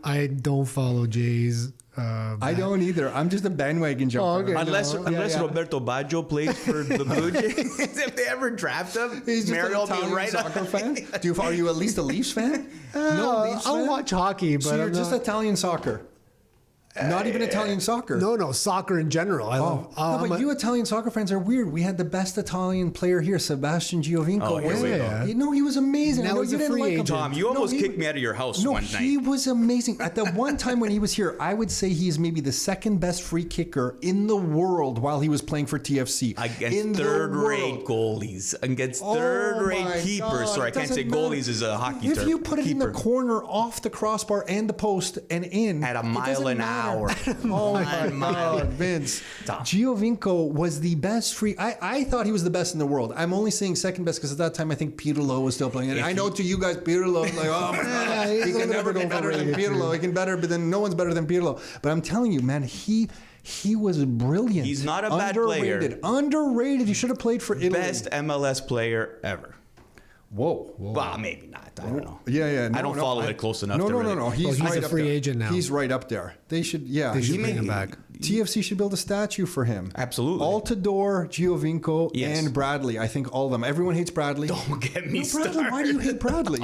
I don't follow Jays. I don't either. I'm just a bandwagon jumper. okay. Unless Yeah. Roberto Baggio plays for the Blue Jays, if they ever draft him, He's just Mario will an be Italian right soccer fan. Are you at least a Leafs fan? No, Leafs I'll fan? watch hockey, but So you're I'm just not, Italian soccer. Not even Italian soccer. no, soccer in general. I love. No, but you Italian soccer fans are weird. We had the best Italian player here, Sebastian Giovinco. Oh, here we go. No, he was amazing. Now I know he's you a didn't free like him. agent. Tom, you almost kicked me out of your house one he night. was amazing. At the one time when he was here, I would say he's maybe the second best free kicker in the world while he was playing for TFC. Against third-rate goalies, against third-rate keepers. Sorry, I can't say goalies is a hockey term. If you put it in the Keeper. corner, off the crossbar and the post and in At a it mile doesn't an matter. hour. Oh my mile. God, Vince! Tom. Giovinco was the best free. I thought he was the best in the world. I'm only saying second best because at that time I think Pirlo was still playing. And I know to you guys, Pirlo, like, oh my God, he's he a can little never bit be better than overrated, Pirlo. too. He can better, but then no one's better than Pirlo. But I'm telling you, man, he was brilliant. He's not a bad player. Underrated. He should have played for Italy. Best MLS player ever. Whoa. Well, maybe not. I don't know. Yeah. I don't follow it close enough. No, to no, really. no. He's right a up free there. agent now. He's right up there. They should. Yeah. They should He bring him may- back. TFC should build a statue for him. Absolutely. Altidore, Giovinco, Yes. and Bradley. I think all of them. Everyone hates Bradley. Don't get me No, started. Bradley, why do you hate Bradley?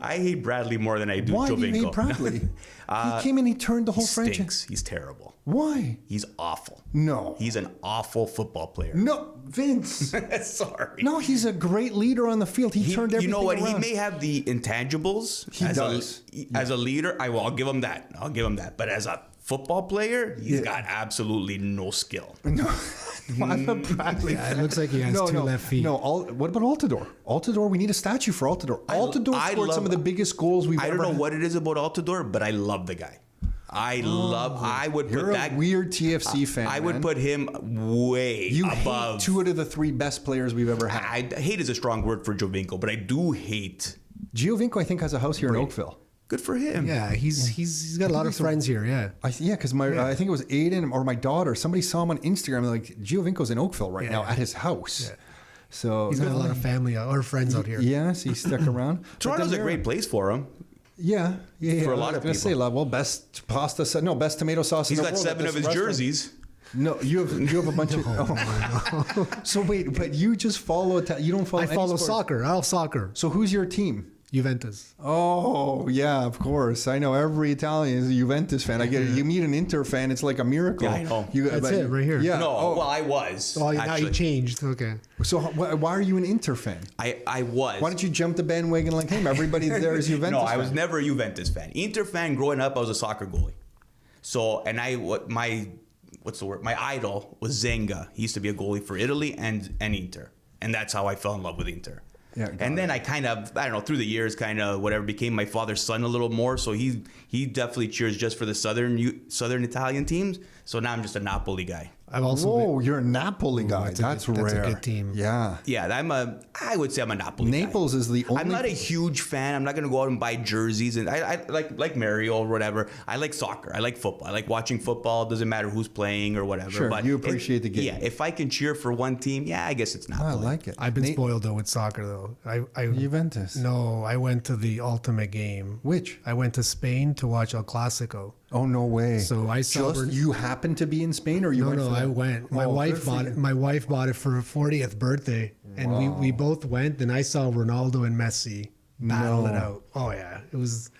I hate Bradley more than I do Why Giovinco. do you hate Bradley? He came in, he turned the whole He franchise. stinks. He's terrible. Why? He's awful. No. He's an awful football player. No, Vince. Sorry. No, he's a great leader on the field. He turned everything You know what? around. He may have the intangibles. He does. As a leader, I'll give him that. I'll give him that. But as a football player, he's got absolutely no skill. No, I'm a Bradley. Yeah, it looks like he has two left feet. No, what about Altidore? Altidore, we need a statue for Altidore. Altidore I scored love- some of the biggest goals we've I ever don't know had. what it is about Altidore, but I love the guy. I would put You're that. a weird TFC fan. I would man. put him way You above. hate two out of the three best players we've ever had. I hate is a strong word for Giovinco, but I do hate. Giovinco, I think, has a house here in Oakville. Good for him. Yeah, he's got a lot of friends here. Yeah. Yeah, because I think it was Aiden or my daughter. Somebody saw him on Instagram. Like Giovinco's in Oakville right now at his house. Yeah. So He's got a lot of family or friends out here. Yes, he stuck around. But Toronto's then a great place for him. Yeah. For a lot I of was gonna say, people. well, best pasta, best tomato sauce. He's in the got world at 7 of this his restaurant. jerseys. No, you have a bunch of. Oh. So wait, but you just follow. You don't follow. I any follow sport. soccer. I'll soccer. So who's your team? Juventus. Oh yeah, of course. I know every Italian is a Juventus fan. I get it. You meet an Inter fan, it's like a miracle. Yeah, I know. That's it, right here. Yeah. No, Oh. well, I was. Oh, now you actually. changed. Okay. So why are you an Inter fan? I was. Why don't you jump the bandwagon like him? Everybody there is Juventus. No, I was fan. never a Juventus fan. Inter fan growing up, I was a soccer goalie. So, and what's the word? My idol was Zenga. He used to be a goalie for Italy and Inter. And that's how I fell in love with Inter. Yeah, got and then I kind of, I don't know, through the years, kind of whatever, became my father's son a little more. So he definitely cheers just for the southern Italian teams. So now I'm just a Napoli guy. I've also Whoa, you're a Napoli guy. That's rare. That's a good team. Yeah. Yeah, I would say I'm a Napoli guy. Naples is the only. I'm not a huge fan. I'm not going to go out and buy jerseys. And I like Mario or whatever. I like soccer. I like football. I like watching football. It doesn't matter who's playing or whatever. Sure, but you appreciate the game. Yeah, if I can cheer for one team, yeah, I guess it's Oh, I Napoli. like it. I've been spoiled though with soccer though. I Juventus. No, I went to the ultimate game. Which? I went to Spain to watch El Clasico. Oh no way. So I saw. Just you happened to be in Spain, or you? No, went no, for I that? went. My Oh, wife good for bought you. it. My wife bought it for her 40th birthday, and we both went. And I saw Ronaldo and Messi battle it out. Oh yeah, it was.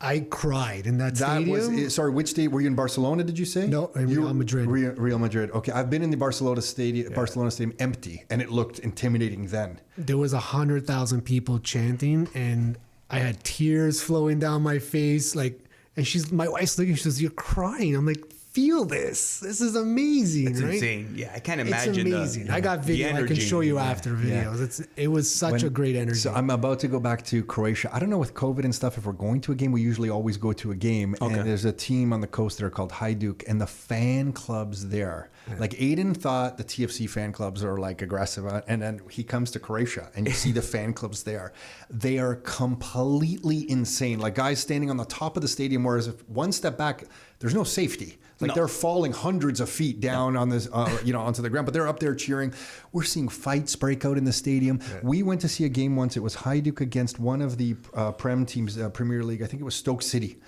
I cried in that That stadium. was sorry. Which state were you in? Barcelona? Did you say? No, in Real Madrid. Real Madrid. Okay, I've been in the Barcelona stadium. Barcelona stadium empty, and it looked intimidating then. There was 100,000 people chanting, and I had tears flowing down my face. Like, and my wife's looking. She says, "You're crying." I'm like, "Feel this. This is amazing." It's right? insane. Yeah, I can't imagine. It's amazing. I got video. I can energy. show you after videos. It was such a great energy. So I'm about to go back to Croatia. I don't know with COVID and stuff. If we're going to a game, we usually always go to a game. Okay. And there's a team on the coast there called Hajduk, and the fan clubs there. Like Aiden thought the TFC fan clubs are like aggressive, and then he comes to Croatia, and you see the fan clubs there. They are completely insane. Like guys standing on the top of the stadium, whereas if one step back, there's no safety. Like No. they're falling hundreds of feet down on this, onto the ground, but they're up there cheering. We're seeing fights break out in the stadium. Yeah. We went to see a game once. It was Hajduk against one of the Prem teams, Premier League. I think it was Stoke City.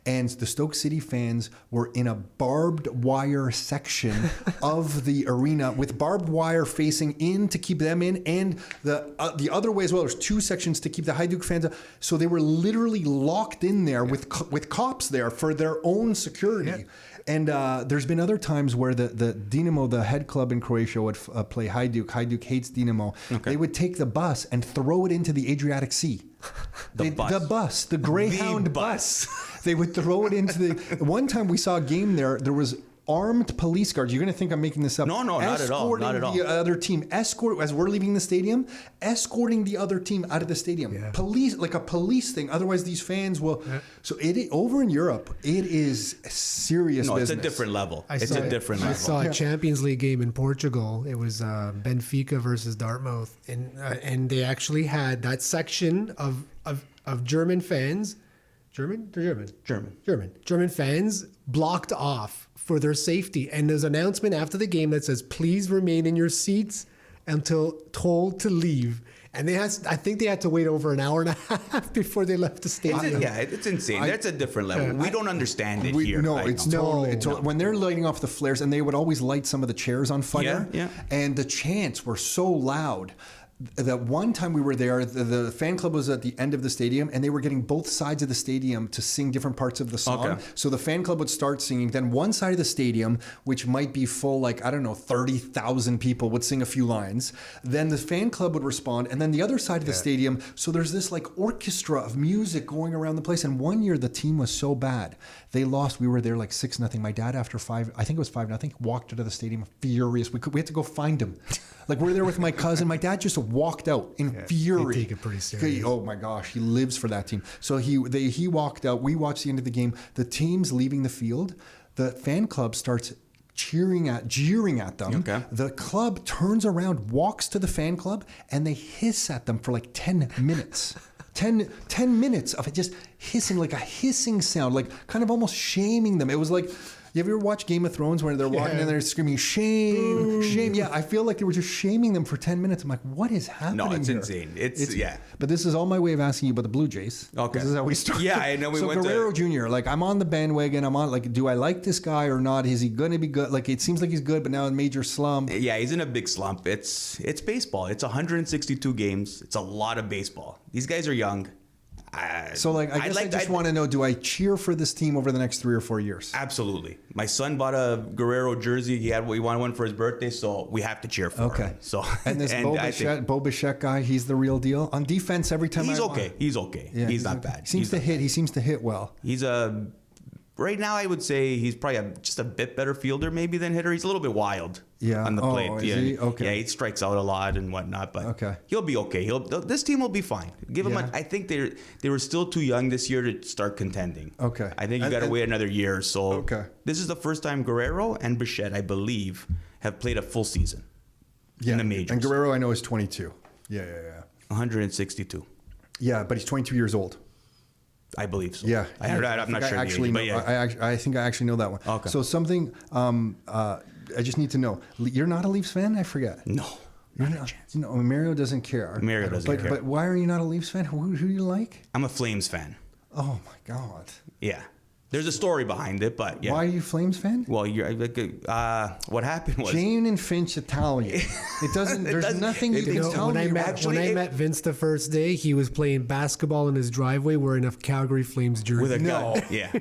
And the Stoke City fans were in a barbed wire section of the arena with barbed wire facing in to keep them in, and the other way as well. There's two sections to keep the Hajduk fans out. So they were literally locked in there with cops there for their own security. Yeah. And there's been other times where the Dinamo, the head club in Croatia, would play Hajduk. Hajduk hates Dinamo. Okay. They would take the bus and throw it into the Adriatic Sea. The Greyhound bus. They would throw it into the... One time we saw a game there was armed police guards. You're going to think I'm making this up. No, not at all. Not at all. The other team, as we're leaving the stadium, escorting the other team out of the stadium. Yeah. Police, like a police thing. Otherwise, these fans will... Yeah. So over in Europe, it is serious business. It's a different level. It's a different level. I saw a Champions League game in Portugal. It was Benfica versus Dartmouth. And they actually had that section of German fans... German fans blocked off for their safety. And there's an announcement after the game that says, please remain in your seats until told to leave. And I think they had to wait over an hour and a half before they left the stadium. It's insane. That's a different level. We don't understand it here. No, it's totally. When they're lighting off the flares, and they would always light some of the chairs on fire. Yeah. And the chants were so loud. That one time we were there, the fan club was at the end of the stadium, and they were getting both sides of the stadium to sing different parts of the song. Okay. So the fan club would start singing. Then one side of the stadium, which might be full, 30,000 people, would sing a few lines. Then the fan club would respond, and then the other side of the stadium. So there's this orchestra of music going around the place. And one year the team was so bad, they lost. We were there 6-0. My dad, after 5, I think it was 5-0, walked out of the stadium furious. We had to go find him. We're there with my cousin. My dad just walked out in fury. They take it pretty serious. Oh my gosh, he lives for that team. So he walked out. We watched the end of the game. The team's leaving the field. The fan club starts jeering at them. Okay. The club turns around, walks to the fan club, and they hiss at them for 10 minutes. 10 minutes of it just hissing, like a hissing sound, kind of almost shaming them. It was like... You ever watch Game of Thrones where they're walking and they're screaming, shame, shame? Yeah, I feel like they were just shaming them for 10 minutes. I'm like, what is happening No, it's here? insane. It's yeah. But this is all my way of asking you about the Blue Jays. Okay. This is how we started. Yeah, I know we went Guerrero Jr., I'm on the bandwagon. I'm on, do I like this guy or not? Is he going to be good? It seems like he's good, but now in major slump. Yeah, he's in a big slump. It's baseball. It's 162 games. It's a lot of baseball. These guys are young. I just want to know, do I cheer for this team over the next 3 or 4 years? Absolutely. My son bought a Guerrero jersey. He wanted one for his birthday, so we have to cheer for him. So and this Bo Bichette guy, he's the real deal on defense. Every time he's okay. Yeah, he's not bad. He seems to hit well. He's right now, I would say he's probably just a bit better fielder maybe than hitter. He's a little bit wild on the plate. Is he? Okay. Yeah, he strikes out a lot and whatnot, but he'll be okay. This team will be fine. Give him. I think they were still too young this year to start contending. Okay. I think you got to wait another year or so. Okay. This is the first time Guerrero and Bichette, I believe, have played a full season in the majors. And Guerrero, I know, is 22. Yeah. 162. Yeah, but he's 22 years old. I believe so. Yeah, I'm not sure. I think I actually know that one. Okay. So something I just need to know. You're not a Leafs fan? I forget. No, not a chance. No, Mario doesn't care. Mario doesn't care. But why are you not a Leafs fan? Who do you like? I'm a Flames fan. Oh my God. Yeah. There's a story behind it, but yeah. Why are you Flames fan? Well, what happened was Jane and Finch Italian. It doesn't. There's nothing you can tell me. When I met Vince the first day, he was playing basketball in his driveway wearing a Calgary Flames jersey. With a gun. Yeah.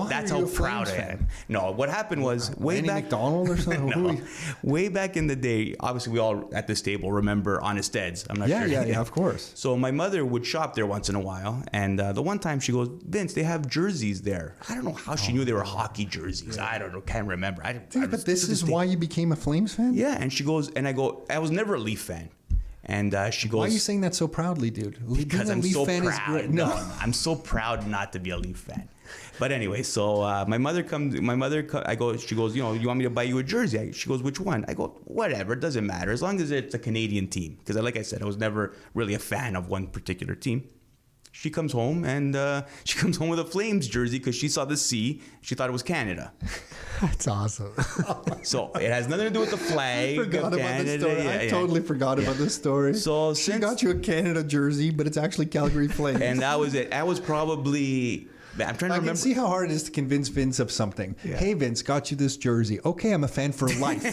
That's how proud I am. No, what happened was way back. McDonald or something. Way back in the day. Obviously, we all at this table remember Honest Ed's. I'm not sure. Yeah, of course. So my mother would shop there once in a while, and the one time she goes, Vince, they have jerseys there. I don't know how she knew they were hockey jerseys. I don't know. Can't remember. But this is why you became a Flames fan? Yeah. And she goes, and I go, I was never a Leaf fan. And she goes, why are you saying that so proudly, dude? Because I'm so proud. Is great. No, I'm so proud not to be a Leaf fan. But anyway, so my mother, she goes, you want me to buy you a jersey? She goes, which one? I go, whatever. It doesn't matter. As long as it's a Canadian team. Because like I said, I was never really a fan of one particular team. She comes home and she comes home with a Flames jersey because she saw the C. She thought it was Canada. That's awesome. So it has nothing to do with the flag. Forgot about this story. I totally forgot about this story. So she got you a Canada jersey, but it's actually Calgary Flames. And that was it. That was probably. I'm trying to remember. I can see how hard it is to convince Vince of something. Yeah. Hey, Vince, got you this jersey. Okay, I'm a fan for life.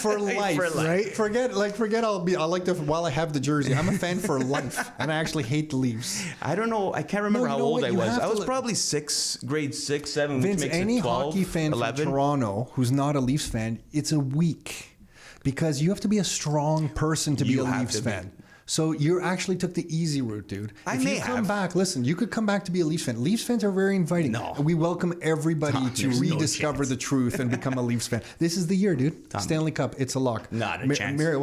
For life, right? Forget I'll like the while I have the jersey. I'm a fan for life, and I actually hate the Leafs. I don't know. I can't remember how old I was. I was probably grade 6, 7. Vince, which makes any 12, hockey fan 11. from Toronto who's not a Leafs fan, it's a week because you have to be a strong person to be a Leafs fan. So you actually took the easy route, dude. If you come back, listen, you could come back to be a Leafs fan. Leafs fans are very inviting. No. We welcome everybody to rediscover the truth and become a Leafs fan. This is the year, dude. Stanley Cup, it's a lock. Not a chance. Mary,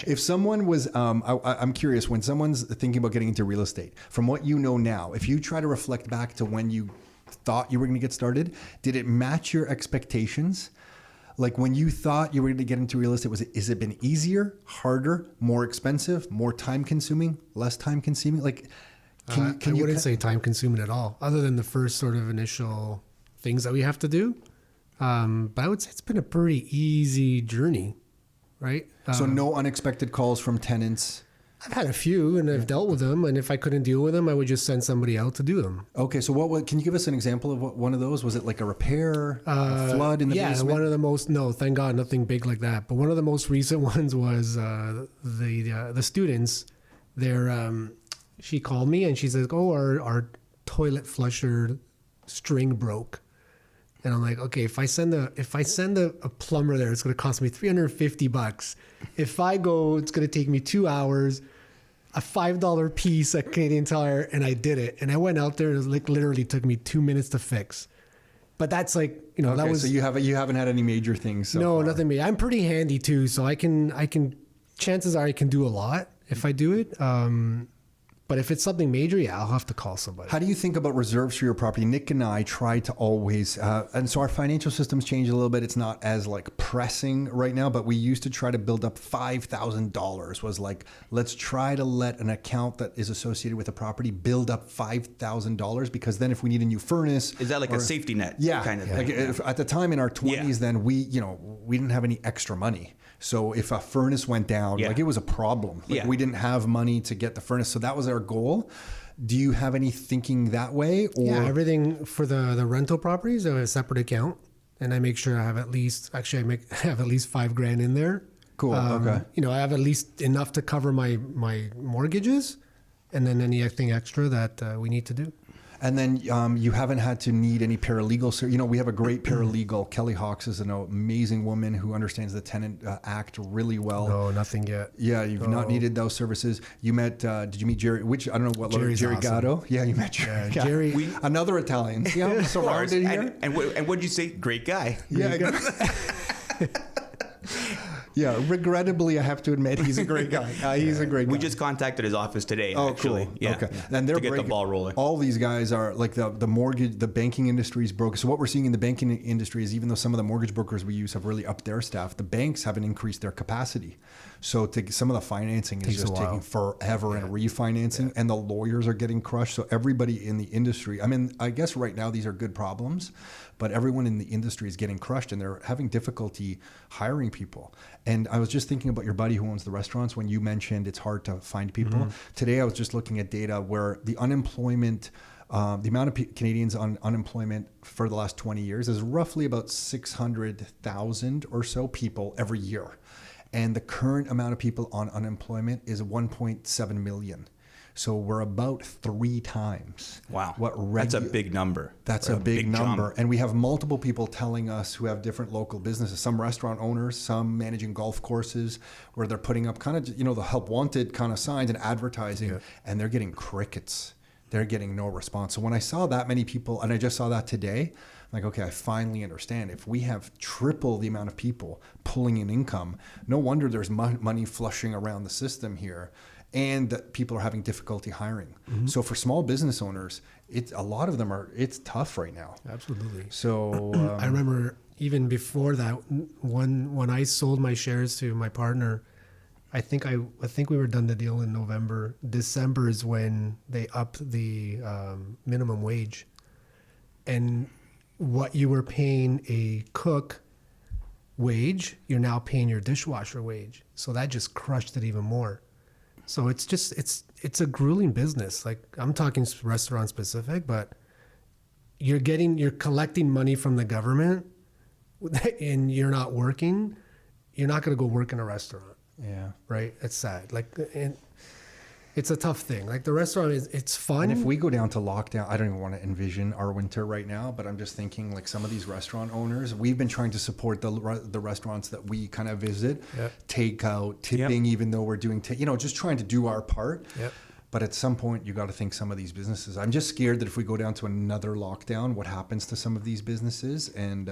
if someone was, I'm curious, when someone's thinking about getting into real estate, from what you know now, if you try to reflect back to when you thought you were going to get started, did it match your expectations? Like when you thought you were going to get into real estate, is it been easier, harder, more expensive, more time consuming, less time consuming? Like, I wouldn't say time consuming at all, other than the first sort of initial things that we have to do. But I would say it's been a pretty easy journey, right? So no unexpected calls from tenants. I've had a few, and I've dealt with them. And if I couldn't deal with them, I would just send somebody out to do them. Okay, so what can you give us an example of one of those? Was it like a repair, a flood in the basement? Yeah, one of the most. No, thank God, nothing big like that. But one of the most recent ones was the students. She called me and she says, "Oh, our toilet flusher string broke." And I'm like, okay, if I send a plumber there, it's going to cost me $350. If I go, it's going to take me 2 hours, a $5 piece at Canadian Tire, and I did it. And I went out there, and it like literally took me 2 minutes to fix. But that's like, that was. So you haven't had any major things. No, far. nothing major. I'm pretty handy too, so I can. Chances are I can do a lot if I do it. But if it's something major, I'll have to call somebody. How do you think about reserves for your property? Nick and I try to always, and so our financial systems changed a little bit. It's not as like pressing right now, but we used to try to build up $5,000 was like, let's try to let an account that is associated with a property build up $5,000 because then if we need a new furnace. Is that like a safety net? Yeah. Kind of like thing? At the time in our 20s, then we didn't have any extra money. So if a furnace went down, like it was a problem. We didn't have money to get the furnace. So that was our goal. Do you have any thinking that way? Or? Yeah, everything for the rental properties, I have a separate account. And I make sure I have at least $5,000 in there. Cool, okay. I have at least enough to cover my mortgages and then anything extra that we need to do. And then you haven't had to need any paralegal. So, we have a great paralegal. Kelly Hawks is an amazing woman who understands the Tenant Act really well. No, nothing yet. Yeah, you've not needed those services. You met, did you meet Jerry? I don't know what Jerry's Jerry awesome. Gatto? Yeah, you met Jerry. Yeah, Jerry. Another Italian. Yeah, I'm surrounded here. And what did you say? Great guy. Yeah. Yeah, regrettably, I have to admit, he's a great guy. He's a great guy. We just contacted his office today, Oh, actually. cool. Yeah. Okay. And they're to get the ball rolling. All these guys are like the mortgage, the banking industry is broken. So what we're seeing in the banking industry is even though some of the mortgage brokers we use have really upped their staff, the banks haven't increased their capacity. So some of the financing is just taking forever and refinancing, and the lawyers are getting crushed. So everybody in the industry, I guess right now these are good problems, but everyone in the industry is getting crushed and they're having difficulty hiring people. And I was just thinking about your buddy who owns the restaurants when you mentioned it's hard to find people. Mm-hmm. Today I was just looking at data where the unemployment, the amount of Canadians on unemployment for the last 20 years is roughly about 600,000 or so people every year. And the current amount of people on unemployment is 1.7 million. So we're about 3 times. Wow. That's a big number. That's a big number. Jump. And we have multiple people telling us who have different local businesses, some restaurant owners, some managing golf courses where they're putting up kind of, the help wanted kind of signs and advertising, and they're getting crickets. They're getting no response. So when I saw that many people, and I just saw that today, I'm like, okay, I finally understand. If we have triple the amount of people pulling in income, no wonder there's money flushing around the system here. And that people are having difficulty hiring. Mm-hmm. So for small business owners, a lot of them it's tough right now. Absolutely. So I remember even before that, when I sold my shares to my partner, I think we were done the deal in November. December is when they upped the minimum wage, and what you were paying a cook wage, you're now paying your dishwasher wage. So that just crushed it even more. So it's a grueling business. Like, I'm talking restaurant specific, but you're collecting money from the government and you're not working. You're not going to go work in a restaurant. Yeah. Right. It's sad. Like, and it's a tough thing. Like, the restaurant it's fun. And if we go down to lockdown, I don't even want to envision our winter right now, but I'm just thinking, like, some of these restaurant owners, we've been trying to support the restaurants that we kind of visit, takeout, tipping, even though we're doing, just trying to do our part. Yep. But at some point, you got to think some of these businesses. I'm just scared that if we go down to another lockdown, what happens to some of these businesses? And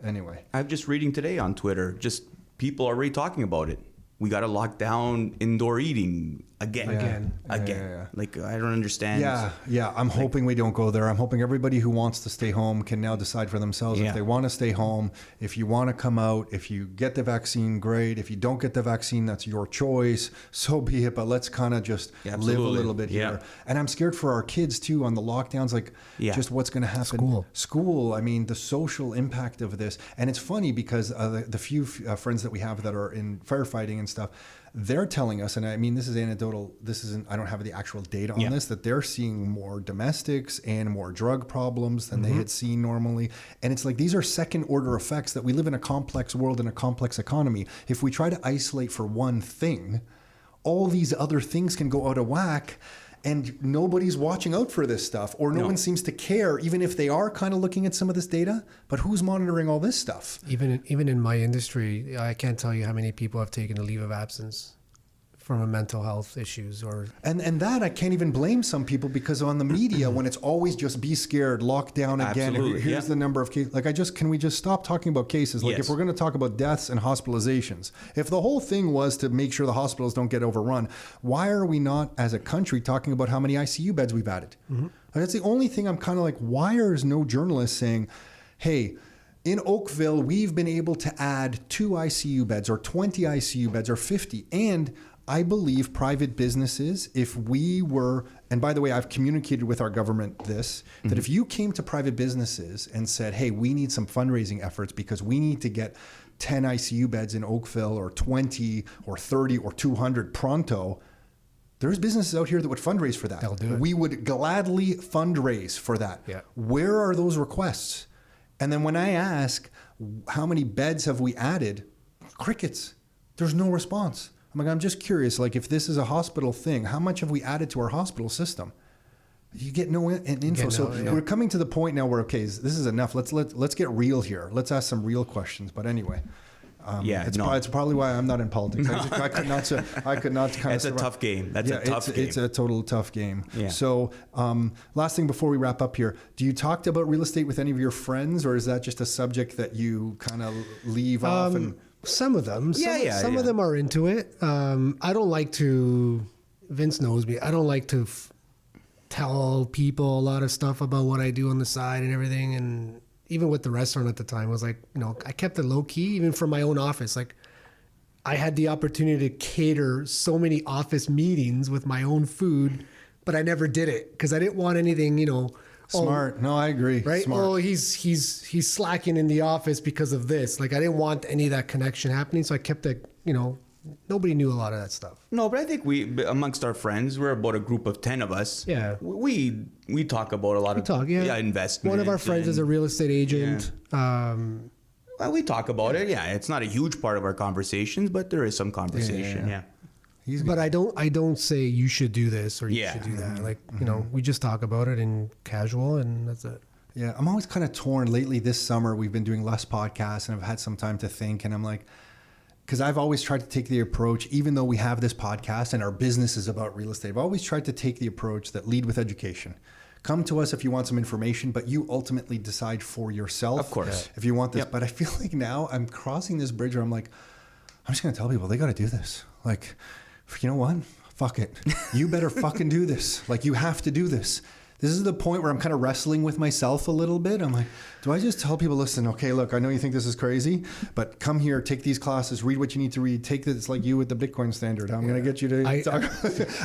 anyway, I'm just reading today on Twitter, just people are already talking about it. We got to lock down indoor eating again. Yeah. Like, I don't understand. Yeah. I'm hoping we don't go there. I'm hoping everybody who wants to stay home can now decide for themselves if they want to stay home. If you want to come out, if you get the vaccine, great. If you don't get the vaccine, that's your choice. So be it. But let's kind of just live a little bit here. And I'm scared for our kids too on the lockdowns. Like, just what's going to happen. School. I mean, the social impact of this. And it's funny because the few friends that we have that are in firefighting and stuff, they're telling us, and I mean, this is anecdotal, I don't have the actual data on this, that they're seeing more domestics and more drug problems than they had seen normally. And it's like, these are second order effects that we live in a complex world and a complex economy. If we try to isolate for one thing, all these other things can go out of whack. And nobody's watching out for this stuff, or no one seems to care, even if they are kind of looking at some of this data. But who's monitoring all this stuff? Even in my industry, I can't tell you how many people have taken a leave of absence from a mental health issues and that I can't even blame some people, because on the media, when it's always just be scared, lock down again, here's the number of cases. Like, can we just stop talking about cases? Like, if we're going to talk about deaths and hospitalizations, if the whole thing was to make sure the hospitals don't get overrun, why are we not as a country talking about how many ICU beds we've added? And that's the only thing I'm kind of like, why is no journalist saying, hey, in Oakville, we've been able to add 2 ICU beds or 20 ICU beds or 50. And I believe private businesses, if we were, and by the way, I've communicated with our government this, that if you came to private businesses and said, hey, we need some fundraising efforts because we need to get 10 ICU beds in Oakville or 20 or 30 or 200 pronto, there's businesses out here that would fundraise for that. They'll do it. We would gladly fundraise for that. Yeah. Where are those requests? And then when I ask, how many beds have we added? Crickets. There's no response. I'm just curious, like, if this is a hospital thing, how much have we added to our hospital system? You get no info. We're coming to the point now where, okay, this is enough. Let's get real here. Let's ask some real questions. But anyway, it's probably why I'm not in politics. I could not kind of. It's a tough game. That's a tough game. It's a total tough game. Yeah. So, last thing before we wrap up here, do you talk about real estate with any of your friends, or is that just a subject that you kind of leave off? And some of them, some of them are into it. I don't like to. Vince knows me. I don't like to tell people a lot of stuff about what I do on the side and everything. And even with the restaurant at the time, I was like, I kept it low key, even from my own office. Like, I had the opportunity to cater so many office meetings with my own food, but I never did it because I didn't want anything, Smart. No, I agree. Right? Smart. Oh, he's slacking in the office because of this. Like, I didn't want any of that connection happening, so I kept it, nobody knew a lot of that stuff. No, but I think amongst our friends, we're about a group of 10 of us. Yeah. We talk about a lot of investment. One of our friends is a real estate agent. Well, we talk about it. Yeah, it's not a huge part of our conversations, but there is some conversation. Yeah. But I don't say you should do this or you should do that. Like, we just talk about it in casual, and that's it. Yeah, I'm always kind of torn. Lately this summer, we've been doing less podcasts, and I've had some time to think, and I'm like, because I've always tried to take the approach, even though we have this podcast and our business is about real estate, I've always tried to take the approach that lead with education. Come to us if you want some information, but you ultimately decide for yourself. Of course. If you want this. Yep. But I feel like now I'm crossing this bridge where I'm like, I'm just going to tell people they got to do this. Like, you know what? Fuck it. You better fucking do this. Like, you have to do this. This is the point where I'm kind of wrestling with myself a little bit. I'm like, do I just tell people, listen, okay, look, I know you think this is crazy, but come here, take these classes, read what you need to read, take this. It's like you with the Bitcoin standard. I'm going to get you to talk.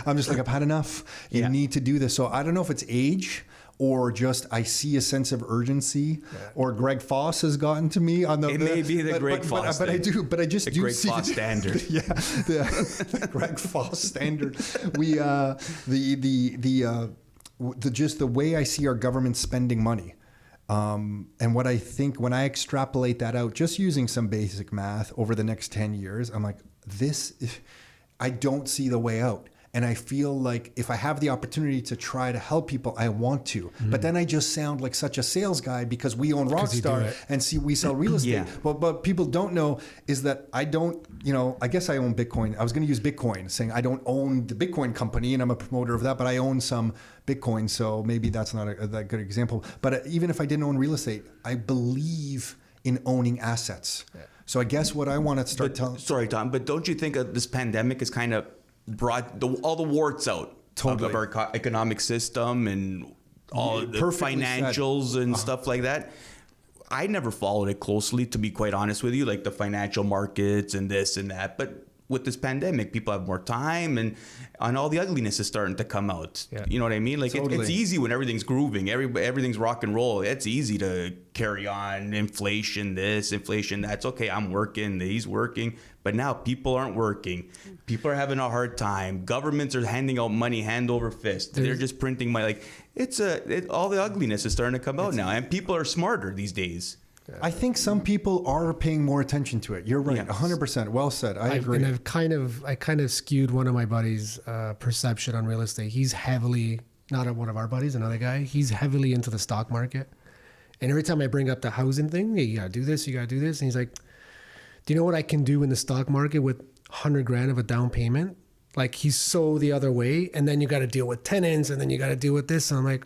I'm just like, I've had enough. You need to do this. So I don't know if it's age or just I see a sense of urgency, or Greg Foss has gotten to me on the. It may be the Greg Foss, but I just do Greg see Foss standard. Yeah, the Greg Foss standard. We just the way I see our government spending money, and what I think when I extrapolate that out, just using some basic math over the next 10 years, I'm like, I don't see the way out. And I feel like if I have the opportunity to try to help people, I want to. But then I just sound like such a sales guy because we own Rockstar and we sell real estate. But people don't know is that I don't, I guess I own Bitcoin. I was going to use Bitcoin, saying I don't own the Bitcoin company and I'm a promoter of that, but I own some Bitcoin. So maybe that's not that good example. But even if I didn't own real estate, I believe in owning assets. Yeah. So I guess what I want to start telling. Sorry, Tom, but don't you think this pandemic has kind of brought all the warts out of our economic system and all the financials and stuff like that? I never followed it closely, to be quite honest with you, like the financial markets and this and that. But with this pandemic, people have more time and all the ugliness is starting to come out. Yeah. You know what I mean? Like it's easy when everything's grooving, everything's rock and roll. It's easy to carry on inflation, this, inflation, that's okay. I'm working, he's working. But now people aren't working. People are having a hard time. Governments are handing out money hand over fist. They're just printing money. Like all the ugliness is starting to come out now, and people are smarter these days. I think some people are paying more attention to it. You're right, 100%. Well said. I agree. And I kind of skewed one of my buddies' perception on real estate. He's heavily, not one of our buddies, another guy. He's heavily into the stock market. And every time I bring up the housing thing, hey, you gotta do this, you gotta do this, and he's like, do you know what I can do in the stock market with 100 grand of a down payment? Like he's so the other way, and then you got to deal with tenants, and then you got to deal with this. And I'm like,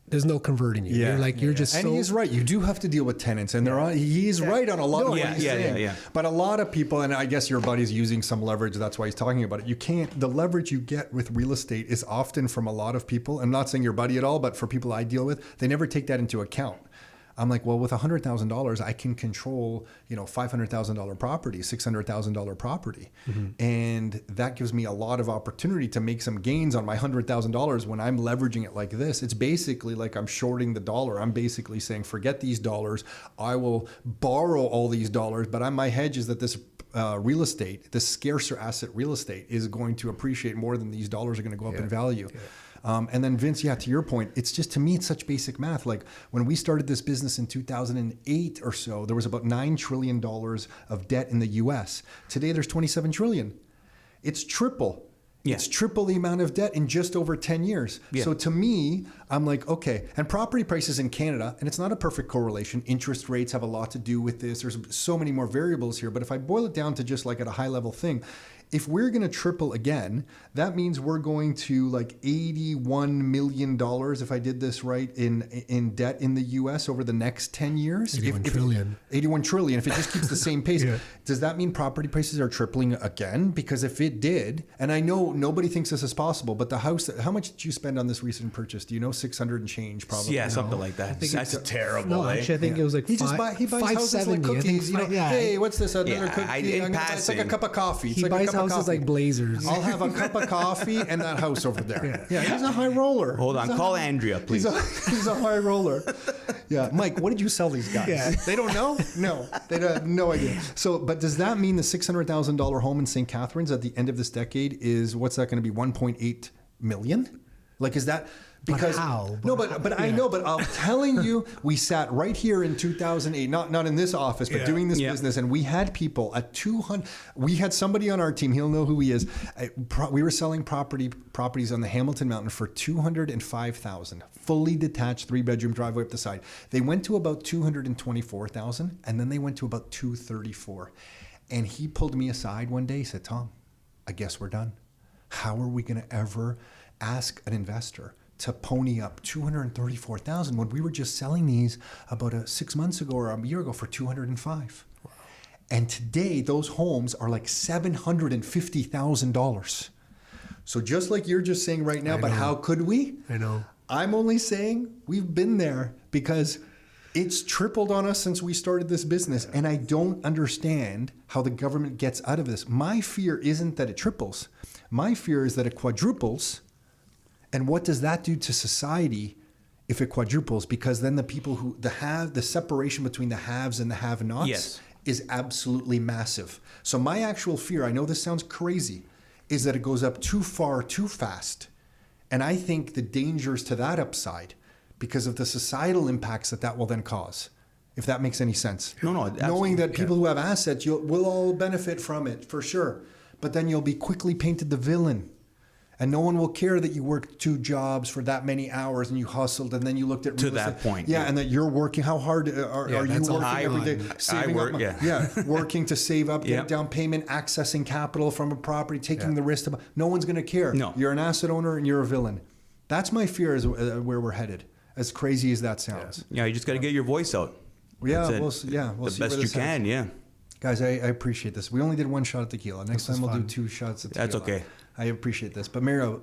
there's no converting you. Yeah. You're just. And he's right. You do have to deal with tenants, and he's right on a lot of what he's saying. Yeah. But a lot of people, and I guess your buddy's using some leverage. That's why he's talking about it. You can't. The leverage you get with real estate is often from a lot of people. I'm not saying your buddy at all, but for people I deal with, they never take that into account. I'm like, well, with $100,000, I can control, $500,000 property, $600,000 property. And that gives me a lot of opportunity to make some gains on my $100,000 when I'm leveraging it like this. It's basically like I'm shorting the dollar. I'm basically saying, forget these dollars. I will borrow all these dollars, but my hedge is that this real estate, this scarcer asset real estate is going to appreciate more than these dollars are going to go up in value. Yeah. And then Vince, to your point, it's just, to me, it's such basic math. Like when we started this business in 2008 or so, there was about $9 trillion of debt in the US. Today, there's 27 trillion. It's triple. Yeah. It's triple the amount of debt in just over 10 years. Yeah. So to me, I'm like, okay. And property prices in Canada, and it's not a perfect correlation. Interest rates have a lot to do with this. There's so many more variables here. But if I boil it down to just like at a high level thing, if we're going to triple again, that means we're going to like $81 million, if I did this right, in debt in the U.S. over the next 10 years. 81 trillion. 81 trillion. If it just keeps the same pace, does that mean property prices are tripling again? Because if it did, and I know nobody thinks this is possible, but the house, how much did you spend on this recent purchase? Do you know? 600 and change, probably. Yeah, something like that. That's terrible. No, actually, I think it was like he buys houses like cookies. Hey, what's this? Another cookie? It's like a cup of coffee. He buys houses like Blazers. I'll have a cup of coffee and that house over there. Yeah, he's a high roller. Hold on, call Andrea, please. He's a high roller. Yeah, Mike, what did you sell these guys? Yeah. They don't know? No, they have no idea. So, but does that mean the $600,000 home in St. Catharines at the end of this decade is, what's that going to be, 1.8 million? Like, is that... Because but how? No, but I know, but I'm telling you, we sat right here in 2008, not in this office, but doing this business, and we had people at 200. We had somebody on our team. He'll know who he is. We were selling properties on the Hamilton Mountain for $205,000, fully detached 3-bedroom driveway up the side. They went to about $224,000, and then they went to about $234,000. And he pulled me aside one day. He said, "Tom, I guess we're done. How are we going to ever ask an investor to pony up $234,000 when we were just selling these about 6 months ago or a year ago for $205,000? Wow. And today those homes are like $750,000. So just like you're just saying right now, but how could we? I know. I'm only saying we've been there because it's tripled on us since we started this business. And I don't understand how the government gets out of this. My fear isn't that it triples. My fear is that it quadruples. And what does that do to society if it quadruples? Because then the people who the separation between the haves and the have-nots is absolutely massive. So my actual fear, I know this sounds crazy, is that it goes up too far, too fast. And I think the dangers to that upside because of the societal impacts that will then cause, if that makes any sense. No, knowing that people who have assets will all benefit from it, for sure. But then you'll be quickly painted the villain. And no one will care that you worked 2 jobs for that many hours and you hustled and then you looked at to that point. Yeah, and that you're working. How hard are you working every day? Saving up, working to save up, get a down payment, accessing capital from a property, taking the risk. No one's going to care. No. You're an asset owner and you're a villain. That's my fear is where we're headed, as crazy as that sounds. Yeah, you just got to get your voice out. We'll see the best you can, yeah. Guys, I appreciate this. We only did 1 shot at tequila. Next time we'll do 2 shots of tequila. That's okay. I appreciate this. But Mario,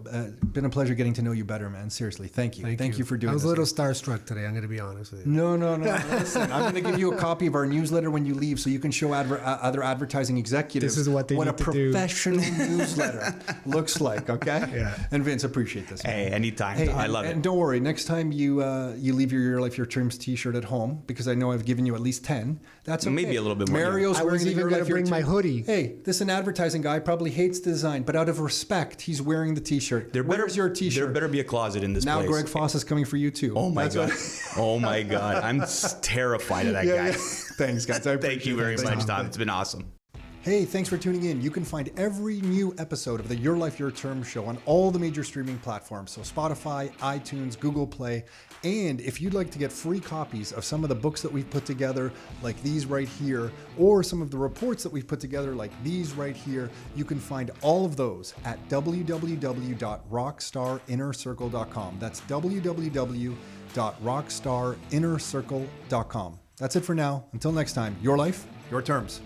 been a pleasure getting to know you better, man. Seriously, thank you. Thank you for doing this. I was a little starstruck today, I'm going to be honest with you. No. Listen, I'm going to give you a copy of our newsletter when you leave so you can show other advertising executives this is what a professional newsletter looks like, okay? Yeah. And Vince, appreciate this, man. Hey, anytime. I love it. And don't worry, next time you leave your Life Your Terms t-shirt at home, because I know I've given you at least 10, that's okay. Maybe a little bit more. Mario's I was even going to bring my hoodie. Hey, this is an advertising guy, probably hates the design, but out of respect, he's wearing the t-shirt. Where's your t-shirt? There better be a closet in this place. Now Greg Foss is coming for you too. Oh my God. Oh my God. I'm terrified of that guy. Yeah. Thanks, guys. Thank you very much, Tom. It's been awesome. Hey, thanks for tuning in. You can find every new episode of the Your Life, Your Terms show on all the major streaming platforms. So Spotify, iTunes, Google Play. And if you'd like to get free copies of some of the books that we've put together, like these right here, or some of the reports that we've put together, like these right here, you can find all of those at www.rockstarinnercircle.com. That's www.rockstarinnercircle.com. That's it for now. Until next time, your life, your terms.